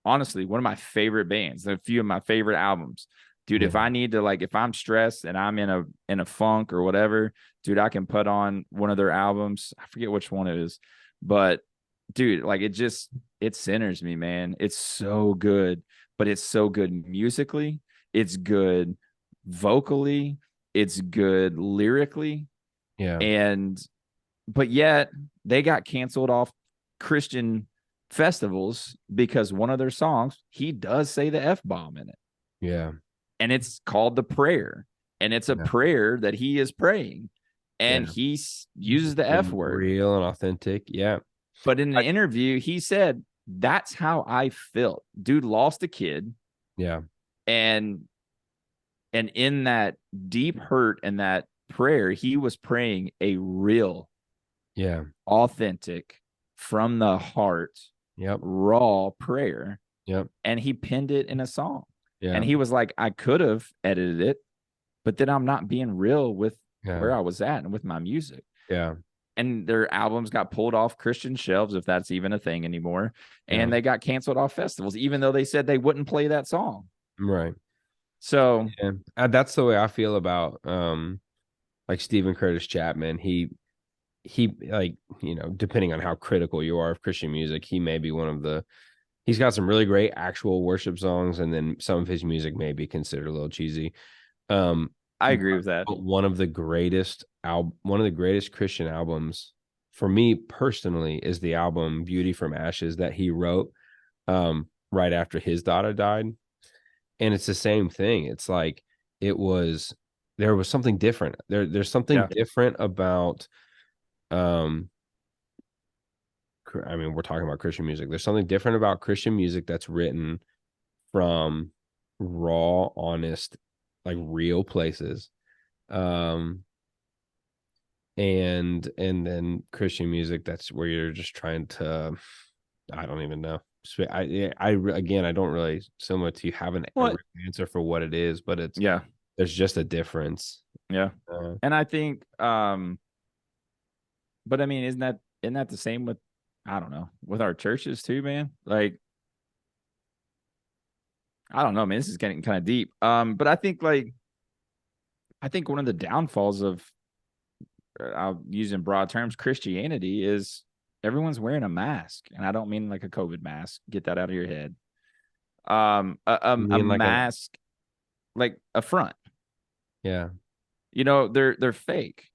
bands, a few of my favorite albums. Dude, if I need to, if I'm stressed and I'm in a funk or whatever, dude, I can put on one of their albums. I forget which one it is, but dude, it centers me, man. It's so good, but it's so good musically. It's good vocally. It's good lyrically. Yeah. But yet they got canceled off Christian festivals because one of their songs, he does say the F-bomb in it. Yeah. And it's called the prayer. And it's a prayer that he is praying. And he uses the F word. Real and authentic. Yeah. But in the interview, he said, that's how I felt. Dude lost a kid. Yeah. And in that deep hurt and that prayer, he was praying a real, authentic, from the heart, raw prayer. Yep. And he pinned it in a song. Yeah. And he was like, I could have edited it, but then I'm not being real with where I was at and with my music. Yeah. And their albums got pulled off Christian shelves, if that's even a thing anymore. And they got canceled off festivals, even though they said they wouldn't play that song. Right. So that's the way I feel about like Stephen Curtis Chapman. He like, you know, depending on how critical you are of Christian music, he may be one of the, he's got some really great actual worship songs, and then some of his music may be considered a little cheesy. I agree with that. But one of the greatest Christian albums for me personally is the album Beauty from Ashes that he wrote right after his daughter died. And it's the same thing. It's like there was something different. There's something different about I mean, we're talking about Christian music. There's something different about Christian music that's written from raw, honest, like real places. And then Christian music that's where you're just trying to, I don't even know. Again, I don't really, similar to you, have an answer for what it is, but it's there's just a difference. Yeah. And I think but I mean, isn't that the same with, I don't know, with our churches too, man? Like, I don't know, man, this is getting kind of deep. But I think one of the downfalls of, I'll use in broad terms, Christianity is everyone's wearing a mask. And I don't mean like a COVID mask. Get that out of your head. A like mask, like a front. Yeah. You know, they're fake.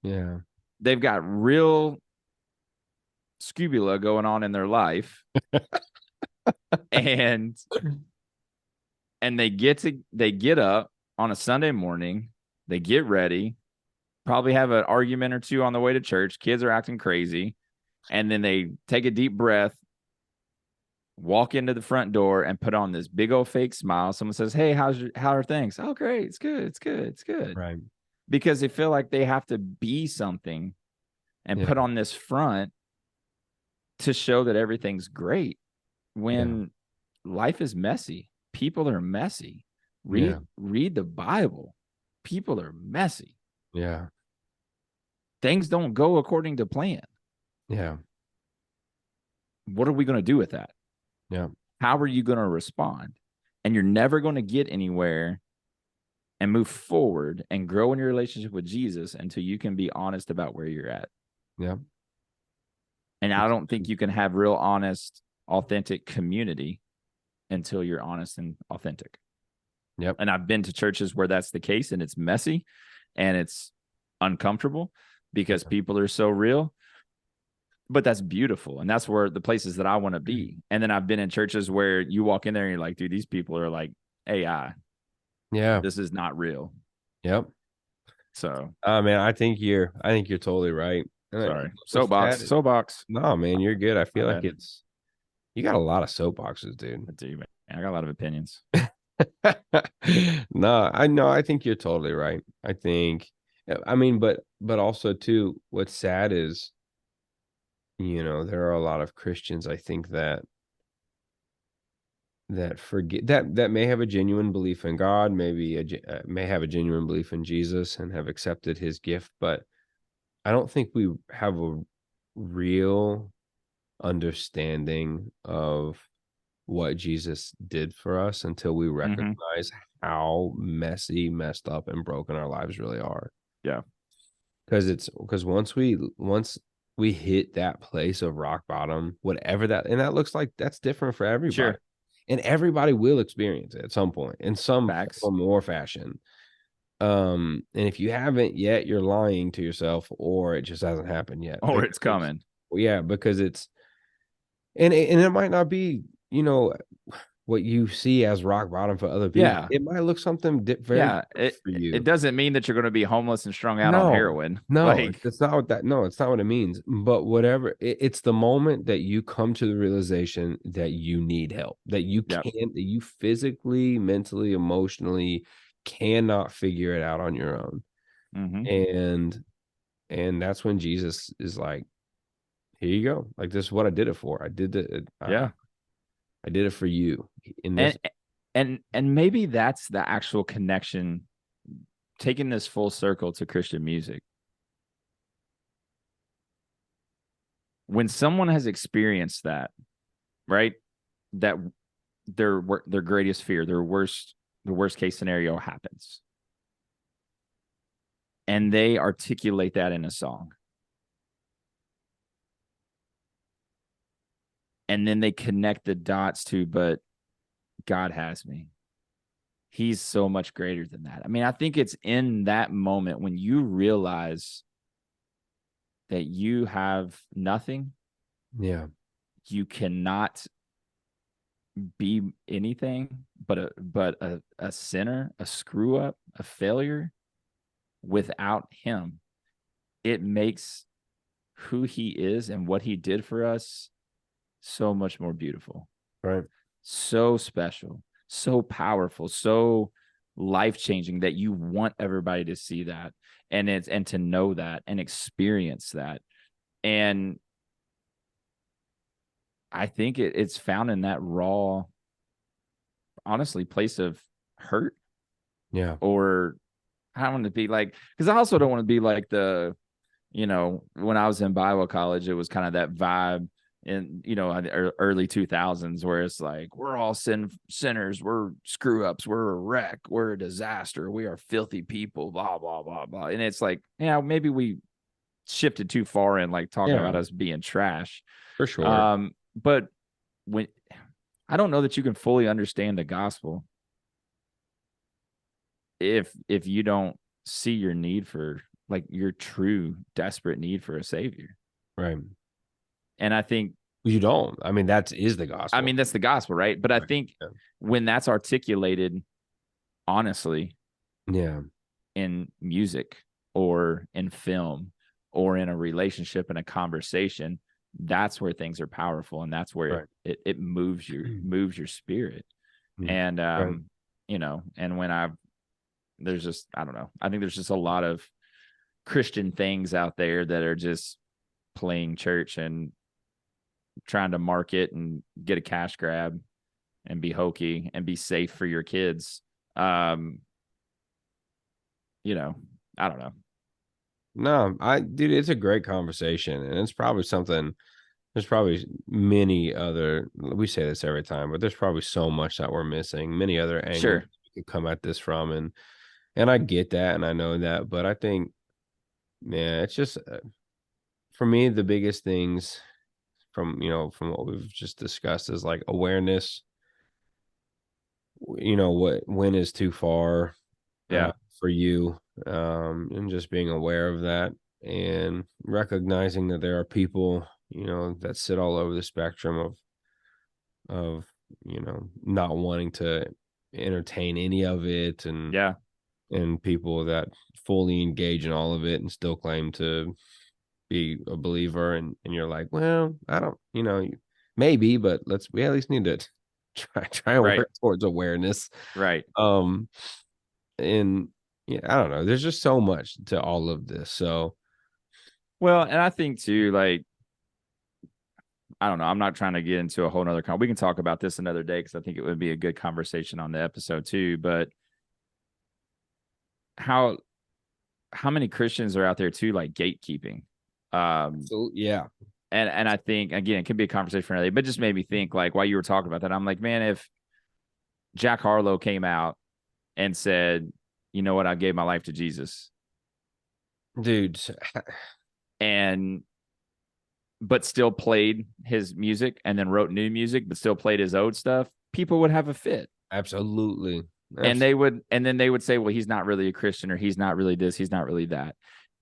Yeah. They've got real scubula going on in their life. and they get up on a Sunday morning, they get ready, probably have an argument or two on the way to church. Kids are acting crazy. And then they take a deep breath, walk into the front door, and put on this big old fake smile. Someone says, "Hey, how are things?" "Oh, great. It's good. It's good. It's good." Right. Because they feel like they have to be something and put on this front to show that everything's great, when life is messy. People are messy. Read the Bible. People are messy. Yeah. Things don't go according to plan. Yeah. What are we going to do with that? Yeah. How are you going to respond? And you're never going to get anywhere and move forward and grow in your relationship with Jesus until you can be honest about where you're at. Yeah. And I don't think you can have real honest, authentic community until you're honest and authentic. Yep. And I've been to churches where that's the case, and it's messy and it's uncomfortable because people are so real. But that's beautiful. And that's where the places that I want to be. And then I've been in churches where you walk in there and you're like, dude, these people are like AI. Yeah. This is not real. Yep. So, man, I think you're totally right. Sorry. Soapbox. No, man, you're good. I feel like you got a lot of soapboxes, dude. I do, man. I got a lot of opinions. No, I think you're totally right. I mean, but also too, what's sad is, you know, there are a lot of Christians, I think, that forget that may have a genuine belief in God, maybe may have a genuine belief in Jesus and have accepted his gift, but I don't think we have a real understanding of what Jesus did for us until we recognize how messed up and broken our lives really are. Yeah. Because once we hit that place of rock bottom, whatever that, and that looks like, that's different for everybody. Sure. And everybody will experience it at some point in some form or fashion. And if you haven't yet, you're lying to yourself, or it just hasn't happened yet. Or it's coming. Yeah, because it's And it might not be, what you see as rock bottom for other people. Yeah. It might look something very Yeah. different for It you. doesn't mean that you're going to be homeless and strung out on No, heroin. no, Like, it's not what that. No, it's not what it means. But whatever, it's the moment that you come to the realization that you need help, that yep. that you physically, mentally, emotionally cannot figure it out on your own, Mm-hmm. and that's when Jesus is like, "Here you go. Like this is what I did it for. I did it. Yeah. I did it for you." In this, And maybe that's the actual connection, taking this full circle to Christian music. When someone has experienced that, right? That their greatest fear, the worst case scenario happens. And they articulate that in a song. And then they connect the dots to, but God has me. He's so much greater than that. I mean, I think it's in that moment when you realize that you have nothing. yeah, You cannot be anything but a sinner, a screw up, a failure without him. It makes who he is and what he did for us so much more beautiful. right, So special, so powerful, so life-changing that you want everybody to see that and to know that and experience that. And I think it's found in that raw, honestly, place of hurt. yeah, Or I don't want to be like, because I also don't want to be like when I was in Bible college, it was kind of that vibe in, early 2000s where it's like, we're all sinners, we're screw ups, we're a wreck, we're a disaster, we are filthy people, blah, blah, blah, blah. And it's like, maybe we shifted too far in like talking yeah, about us being trash. for sure. But when I don't know that you can fully understand the gospel if you don't see your need for, like, your true desperate need for a savior. Right. And I think, You don't. I mean, that is the I gospel. mean, that's the gospel, right? But I Right. think when that's articulated honestly Yeah. in music or in film or in a relationship and a conversation, that's where things are powerful, and that's where Right. it moves your spirit. And Right. and when there's just, I don't know, I think there's just a lot of Christian things out there that are just playing church and trying to market and get a cash grab and be hokey and be safe for your kids. Um, I don't know. No, dude, it's a great conversation, and it's probably something. There's probably many other. We say this every time, but there's probably so much that we're missing. Many other angles Sure. we could come at this from, and I get that, and I know that, but I think, yeah, it's just for me the biggest things from what we've just discussed is like awareness. When is too far Yeah. for you, and just being aware of that and recognizing that there are people that sit all over the spectrum of not wanting to entertain any of it, Yeah. and people that fully engage in all of it and still claim to be a believer, and you're like, well, I don't, maybe, but we at least need to try and Right. work towards awareness. Right. um and yeah, I don't know, there's just so much to all of this. So Well, and I think too, like, I don't know, I'm not trying to get into a whole nother we can talk about this another day because I think it would be a good conversation on the episode too. But how many Christians are out there too, like, gatekeeping? so yeah, And I think, again, it could be a conversation for another day, but just made me think, like, while you were talking about that, I'm like, man, if Jack Harlow came out and said, you know what, I gave my life to Jesus, dude. and but still played his music and then wrote new music, but still played his old stuff, people would have a fit. Absolutely. And then they would say, well, he's not really a Christian, or he's not really this, he's not really that.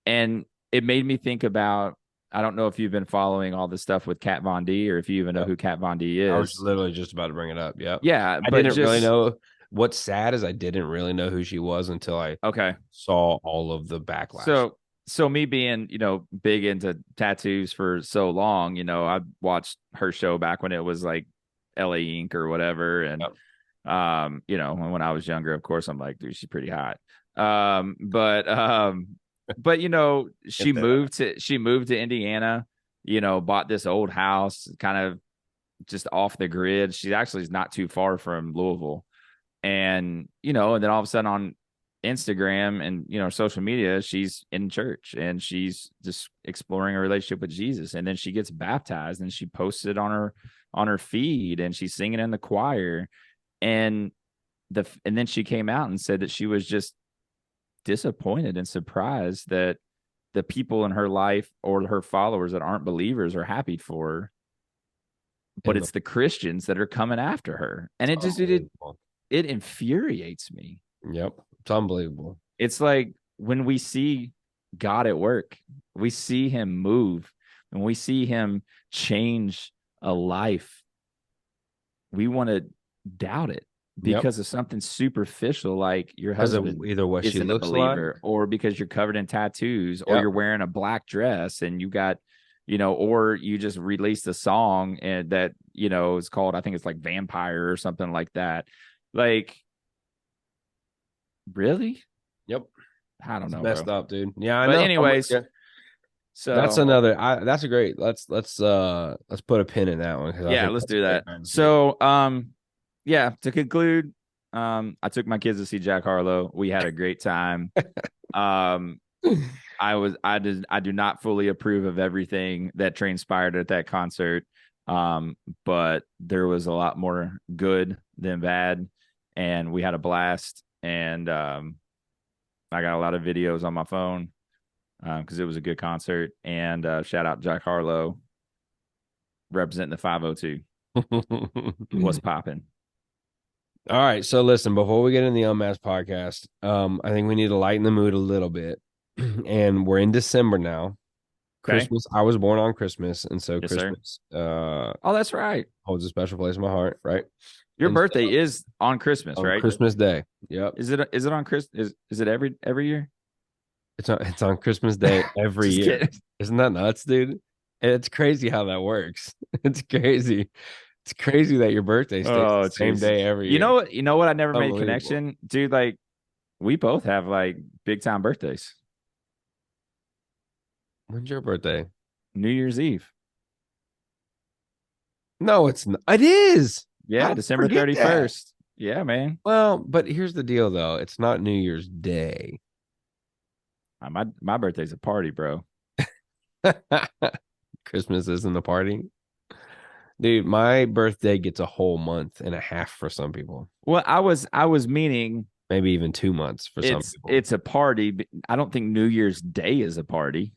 And it made me think about I don't know if you've been following all the stuff with Kat Von D, or if you even know Yep. who Kat Von D I was is. literally just about to bring it up. Yep. Yeah, I but didn't really just know. What's sad is I didn't really know who she was until I okay. saw all of the backlash. So me being, big into tattoos for so long, I watched her show back when it was like LA Ink or whatever. And, Yep. when I was younger, of course, I'm like, dude, she's pretty hot. But she Get that. she moved to Indiana, bought this old house, kind of just off the grid. She actually is not too far from Louisville. And, and then all of a sudden on Instagram and, social media, she's in church and she's just exploring a relationship with Jesus. And then she gets baptized and she posts it on her feed and she's singing in the choir. And then she came out and said that she was just disappointed and surprised that the people in her life or her followers that aren't believers are happy for her, but it's the Christians that are coming after her. And it infuriates me. Yep. It's unbelievable. It's like when we see God at work, we see him move, and we see him change a life, we want to doubt it because of something superficial, like your husband either what she isn't a looks believer, like, or because you're covered in tattoos, or you're wearing a black dress and you got, or you just released a song and that, is called, I think it's like Vampire or something like that. Like, really? Yep. I don't know. Messed up, dude. Yeah, I but know. anyways, so that's another. That's a great. Let's put a pin in that one. Yeah, let's do that. So, yeah. To conclude, I took my kids to see Jack Harlow. We had a great time. I do not fully approve of everything that transpired at that concert. But there was a lot more good than bad, and we had a blast. And I got a lot of videos on my phone because it was a good concert. And shout out Jack Harlow representing the 502. What's popping? All right. So listen, before we get in the Unmasked podcast, I think we need to lighten the mood a little bit. And we're in December now. Okay. Christmas. I was born on Christmas, and so Yes, Christmas that's right. holds a special place in my heart, right? Your birthday is on Christmas, right? Christmas Day. Yep. Is it on Christmas? Is it every year? It's on Christmas Day every year. Kidding. Isn't that nuts, dude? It's crazy how that works. It's crazy. It's crazy that your birthday stays the same day every year. You know what? I never made a connection, dude. Like, we both have like big time birthdays. When's your birthday? New Year's Eve. No, it's not. It is. Yeah, December 31st. Yeah, man. Well, but here's the deal, though. It's not New Year's Day. My birthday's a party, bro. Christmas isn't a party. Dude, my birthday gets a whole month and a half for some people. Well, I was meaning maybe even 2 months for some people. It's a party. But I don't think New Year's Day is a party.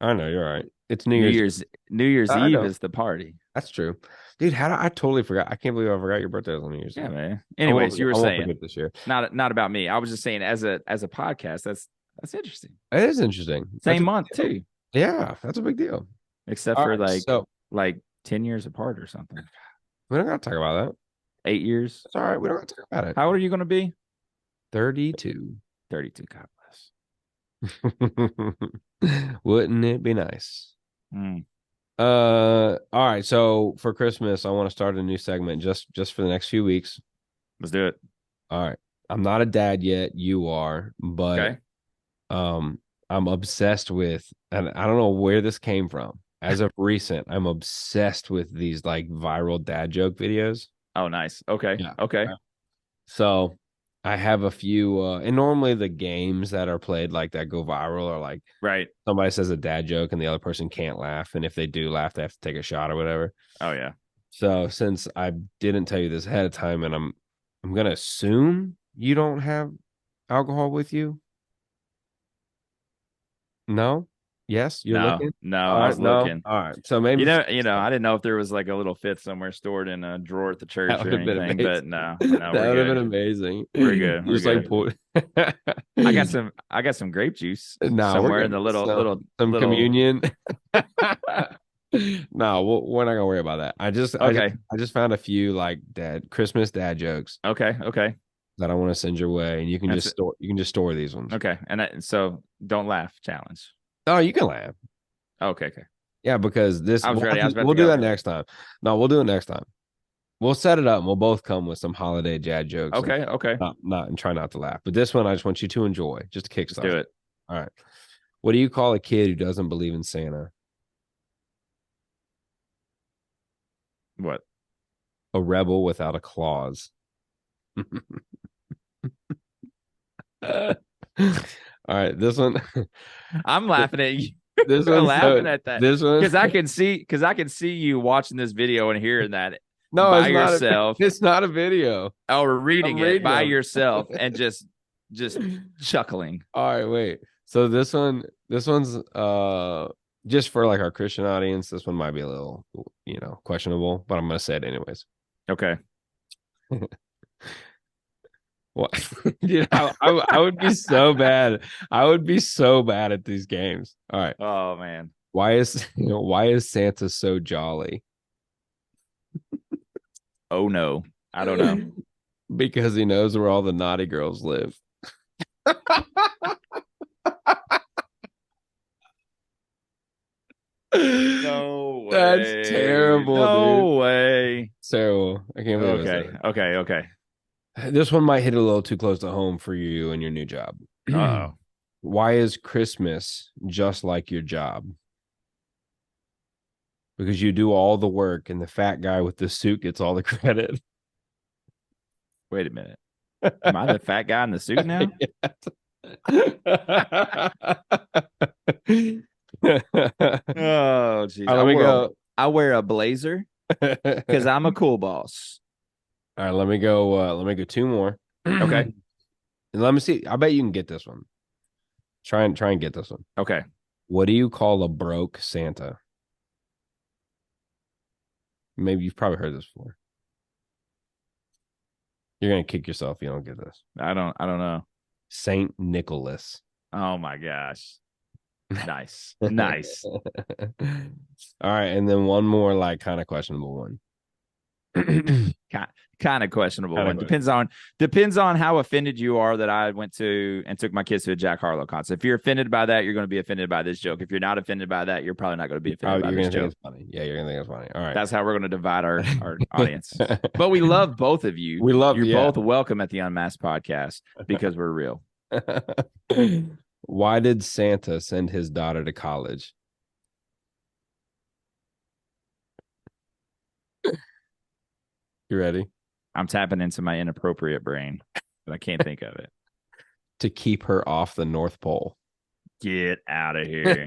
I know, you're right. It's New Year's Eve is the party. That's true. Dude, I totally forgot. I can't believe I forgot your birthday was on New Year's Eve. Yeah, man. Anyways, you were saying this year. Not about me. I was just saying as a podcast, that's interesting. It is interesting. Same month too. Yeah, that's a big deal. Except for like 10 years apart or something. We don't got to talk about that. 8 years. It's all right. We don't got to talk about it. How old are you going to be? 32. 32. God bless. Wouldn't it be nice? Mm. All right. So for Christmas, I want to start a new segment just for the next few weeks. Let's do it. All right. I'm not a dad yet. You are, but I'm obsessed with, and I don't know where this came from. As of recent, I'm obsessed with these like viral dad joke videos. Oh, nice. Okay. Yeah. Okay. So I have a few, and normally the games that are played like that go viral are like, right, somebody says a dad joke and the other person can't laugh, and if they do laugh, they have to take a shot or whatever. Oh yeah. So since I didn't tell you this ahead of time, and I'm gonna assume you don't have alcohol with you. No. Yes, you're looking. No, I was looking. All right, so maybe I didn't know if there was like a little fifth somewhere stored in a drawer at the church or anything. But no, that would have been amazing. We're good. Just like I got some grape juice Nah, somewhere in the some little. communion. No, we're not gonna worry about that. Okay. I just found a few like Christmas dad jokes Okay. that I want to send your way, and That's it. you can just store these ones. Okay. So don't laugh challenge. Oh, you can laugh. Okay. Yeah, because I was ready. I was about we'll to do go. that next time. No, we'll do it next time. We'll set it up and we'll both come with some holiday dad jokes. Okay. Not and try not to laugh. But this one I just want you to enjoy, just to Let's do it. All right. What do you call a kid who doesn't believe in Santa? What? A rebel without a clause. All right, this one. I'm laughing at you. This I'm one. laughing at that. This one. Because I can see you watching this video and hearing that No, by it's not yourself. It's not a video. Or reading it by them. yourself and just chuckling. All right, wait. So this one's just for like our Christian audience. This one might be a little, questionable, but I'm gonna say it anyways. Okay. What? Dude, I would be so bad. I would be so bad at these games. All right. Oh man. Why is Santa so jolly? Oh no. I don't know. Because he knows where all the naughty girls live. No way. That's terrible, no dude. way. It's terrible. I can't believe it. Okay. This one might hit a little too close to home for you and your new job. Oh. Why is Christmas just like your job? Because you do all the work and the fat guy with the suit gets all the credit. Wait a minute. Am I the fat guy in the suit now? Oh, geez. Let me go. I wear a blazer because I'm a cool boss. All right, let me go. Let me go two more. Okay. And let me see. I bet you can get this one. Try and get this one. Okay. What do you call a broke Santa? Maybe you've probably heard this before. You're gonna kick yourself if you don't get this. I don't know. Saint Nicholas. Oh my gosh. Nice. Nice. All right, and then one more like kind of questionable one. Kind of questionable Kinda one. Depends on how offended you are that I went to and took my kids to a Jack Harlow concert. If you're offended by that, you're going to be offended by this joke. If you're not offended by that, you're probably not going to be offended by this joke. It's funny. Yeah, you're gonna think it's funny. All right. That's how we're going to divide our audience. But we love both of you. You're both welcome at the Unmasked podcast because we're real. Why did Santa send his daughter to college? You ready? I'm tapping into my inappropriate brain, but I can't think of it. To keep her off the North Pole. Get out of here.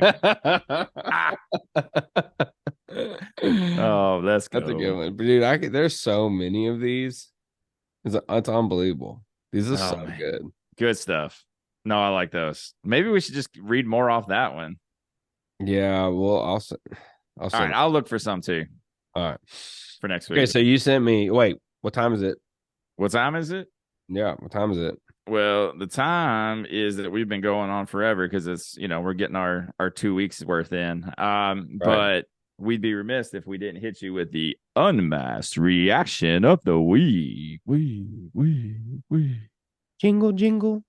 Oh, that's a good one. But dude, there's so many of these. It's unbelievable. These are so good. Good stuff. No, I like those. Maybe we should just read more off that one. Yeah, well, I'll All right, I'll look for some too. All right. For next week. Okay, so you sent me. Wait, what time is it? What time is it? Yeah, what time is it? Well, the time is that we've been going on forever because it's, we're getting our 2 weeks worth in. But we'd be remiss if we didn't hit you with the unmasked reaction of the week. Jingle, jingle.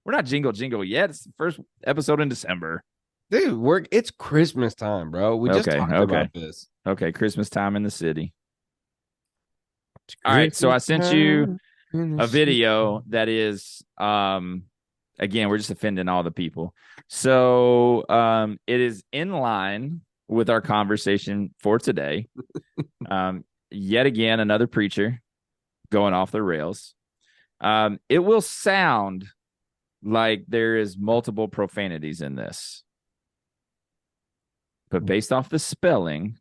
We're not jingle yet. It's the first episode in December. Dude, it's Christmas time, bro. We just talked about this. Okay, Christmas time in the city. All right, so I sent you a video that is, again, we're just offending all the people. So it is in line with our conversation for today. Yet again, another preacher going off the rails. It will sound like there is multiple profanities in this. But based off the spelling,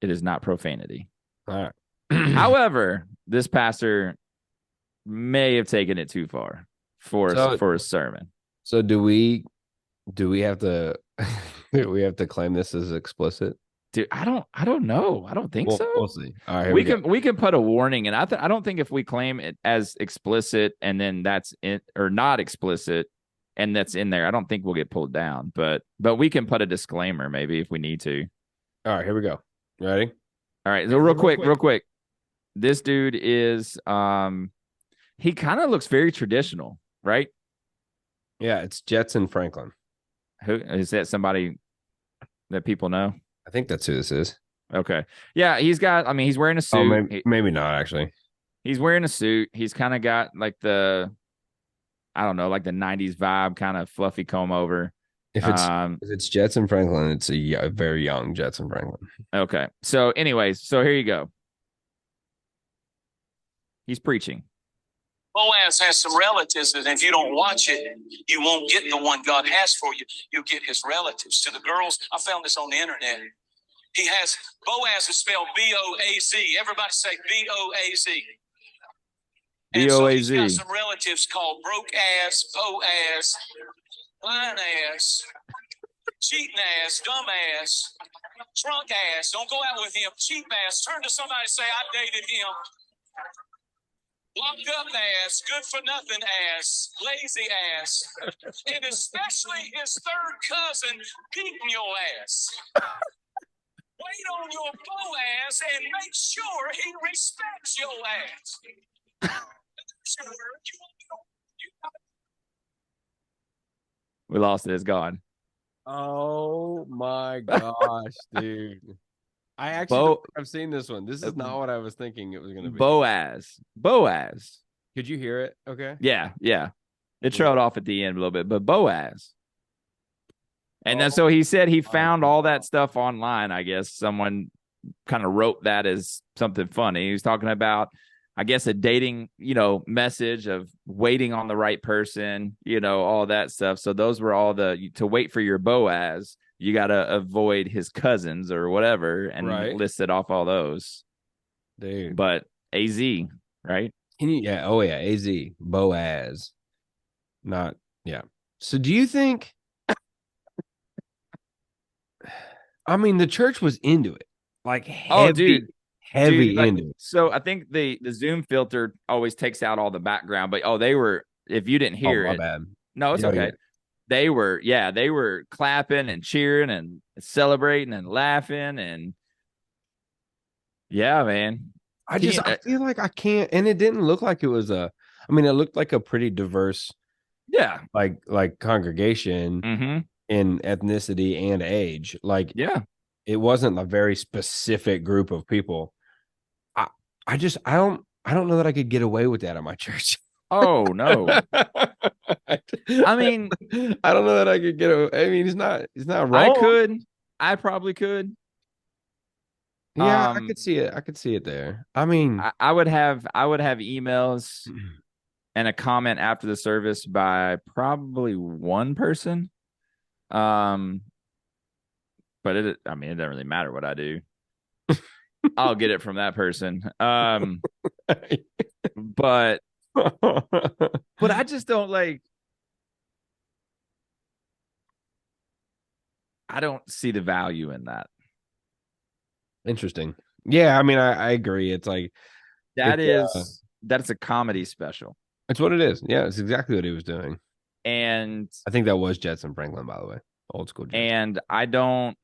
it is not profanity. All right. However, this pastor may have taken it too far for a sermon. So do we have to do we have to claim this as explicit? Dude, I don't know. I don't think so. We'll see. All right, here we go. We can put a warning, and I don't think if we claim it as explicit and then that's it, or not explicit and that's in there, I don't think we'll get pulled down. But we can put a disclaimer maybe if we need to. All right, here we go. Ready? All right, so real quick. This dude is he kind of looks very traditional, right? Yeah, it's Jetson Franklin. Who is that? Somebody that people know? I think that's who this is. Okay. Yeah, he's wearing a suit. Oh, maybe not actually. He's wearing a suit. He's kind of got like the 90s vibe, kind of fluffy comb over. If it's Jetson Franklin, it's a very young Jetson Franklin. Okay. So anyways, here you go. He's preaching. Boaz has some relatives, and if you don't watch it, you won't get the one God has for you. You'll get his relatives. To the girls, I found this on the internet. Boaz is spelled B-O-A-Z. Everybody say B-O-A-Z. And so he's got some relatives called broke ass, Boaz, lying ass, cheating ass, dumb ass, drunk ass. Don't go out with him. Cheap ass. Turn to somebody and say, I dated him. Locked up ass, good for nothing ass, lazy ass, and especially his third cousin beating your ass. Wait on your Boaz and make sure he respects your ass. We lost it. It's gone. Oh my gosh, dude. I actually I've seen this one. This is not what I was thinking it was going to be. Boaz. Could you hear it? Okay. Yeah. It trailed off at the end a little bit, but Boaz. And then so he said he found all that stuff online. I guess someone kind of wrote that as something funny. He was talking about, I guess, a dating, message of waiting on the right person, all that stuff. So those were all to wait for your Boaz. You got to avoid his cousins or whatever, and listed off all those. Dude. But AZ, right? Yeah. Oh, yeah. AZ. Boaz. Not, yeah. So do you think, I mean, the church was into it. Like, heavy into it. So I think the Zoom filter always takes out all the background, but they were, if you didn't hear it. Bad. No, it's okay. They were clapping and cheering and celebrating and laughing and yeah, man. I feel like I can't, and it didn't look like it was it looked like a pretty diverse, like congregation in ethnicity and age. Like, it wasn't a very specific group of people. I don't know that I could get away with that at my church. Oh no. I mean, I don't know that I could get away. I mean, he's not wrong. I probably could. Yeah, I could see it. I could see it there. I mean, I would have emails and a comment after the service by probably one person. But it doesn't really matter what I do. I'll get it from that person. But I just don't I don't see the value in that. Interesting. Yeah, I mean, I agree. It's like that's a comedy special. It's what it is. Yeah, it's exactly what he was doing. And I think that was Jetson Franklin, by the way. Old school Jetson. And I don't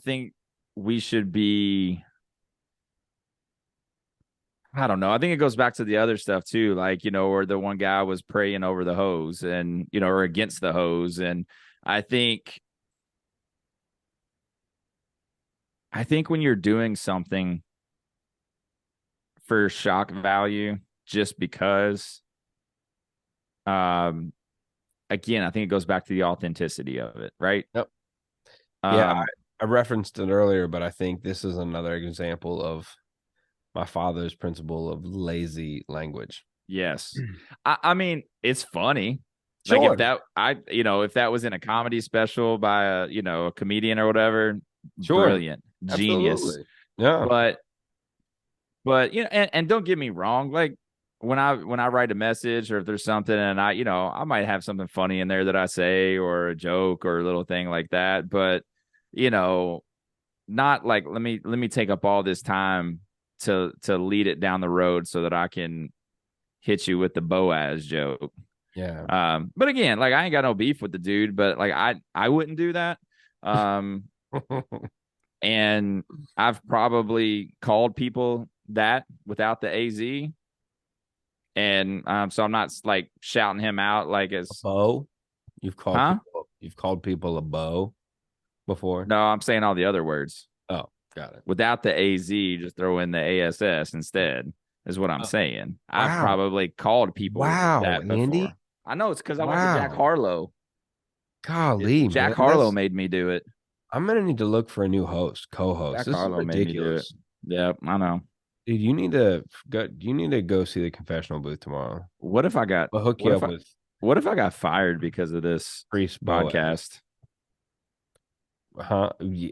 think we should be, I don't know. I think it goes back to the other stuff too. Like, where the one guy was praying over the hose and, or against the hose. And I think when you're doing something for shock value, just because, again, I think it goes back to the authenticity of it. Right. Yep. Yeah. I referenced it earlier, but I think this is another example of my father's principle of lazy language. Yes. I mean, it's funny. Sure. Like if that was in a comedy special by a comedian or whatever, brilliant, genius. Absolutely. Yeah. But and don't get me wrong, like when I write a message, or if there's something, and I might have something funny in there that I say, or a joke or a little thing like that, but not like let me take up all this time to lead it down the road so that I can hit you with the Boaz joke. Yeah. But again, like, I ain't got no beef with the dude, but like I wouldn't do that. And I've probably called people that without the AZ. And so I'm not like shouting him out like as Bo. You've called Huh? you've called people a bow before? No, I'm saying all the other words. Oh, got it. Without the AZ, just throw in the ASS instead, is what I'm saying. I've Wow. probably called people that before. Andy. I know it's because I went to Jack Wow. Harlow. Golly, Jack man. Harlow made me do it. I'm gonna need to look for a new co-host. Jack This Harlow is made me do it. ridiculous. Yep, I know. Dude, you need to go see the confessional booth tomorrow. What if I got I'll hook you up with what if I got fired because of this Priest Boaz. podcast? Huh? You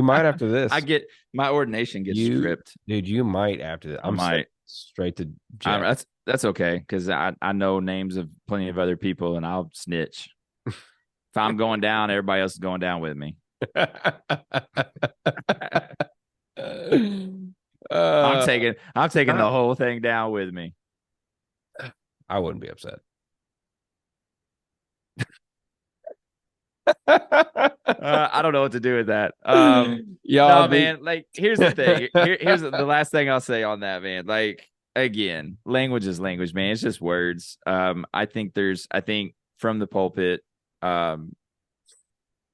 might after this. I get my ordination gets stripped. Dude, you might after this. I might. Straight to jail. That's okay, because I know names of plenty of other people, and I'll snitch. If I'm going down, everybody else is going down with me. I'm taking the whole thing down with me. I wouldn't be upset. I don't know what to do with that. Man, like, here's the thing. Here's the last thing I'll say on that, man. Like, again, language is language, man. It's just words. I think from the pulpit,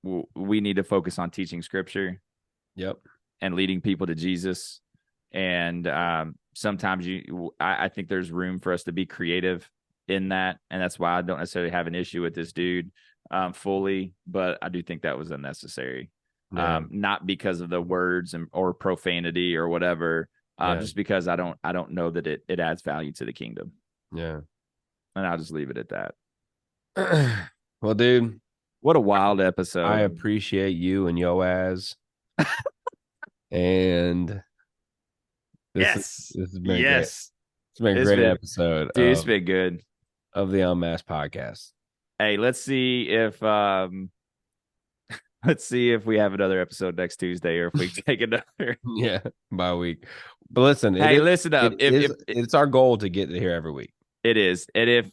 we need to focus on teaching scripture. Yep. And leading people to Jesus. And sometimes I think there's room for us to be creative in that. And that's why I don't necessarily have an issue with this dude fully, but I do think that was unnecessary. Yeah. Not because of the words or profanity or whatever, just because I don't know that it adds value to the kingdom. Yeah. And I'll just leave it at that. Well, dude, what a wild episode. I appreciate you and Yoaz. And this has been great. It's been a great episode. Dude, it's been good. Of the Unmasked podcast. Hey, let's see if we have another episode next Tuesday, or if we take another by week. But listen, listen up. It's our goal to get here every week. It is. And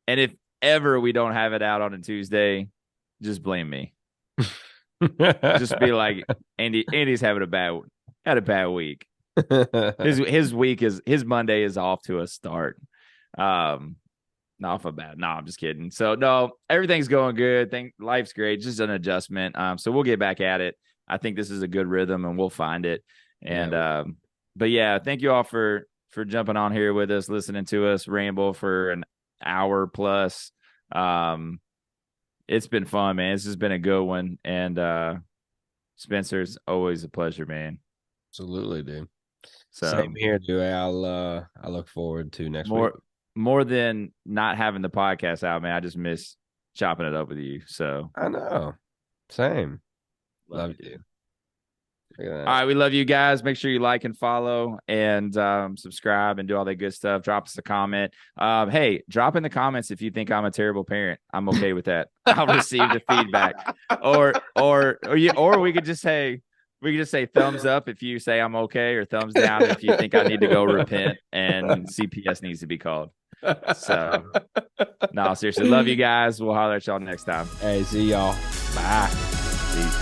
if ever we don't have it out on a Tuesday, just blame me. Just be like, Andy's having had a bad week. His Monday is off to a start. Not for bad. No, I'm just kidding. So no, everything's going good. Life's great. Just an adjustment. So we'll get back at it. I think this is a good rhythm, and we'll find it. And but yeah, thank you all for jumping on here with us, listening to us ramble for an hour plus. It's been fun, man. This has been a good one. And Spencer, it's always a pleasure, man. Absolutely, dude. So same here, dude. I look forward to next week. More than not having the podcast out, man. I just miss chopping it up with you. So I know. Same. Love you. All right, we love you guys. Make sure you like and follow and subscribe and do all that good stuff. Drop us a comment. Hey, drop in the comments if you think I'm a terrible parent. I'm okay with that. I'll receive the feedback. Or we could just say thumbs up if you say I'm okay, or thumbs down if you think I need to go repent and CPS needs to be called. So, no, seriously, love you guys. We'll holler at y'all next time. Hey, see y'all. Bye. Peace.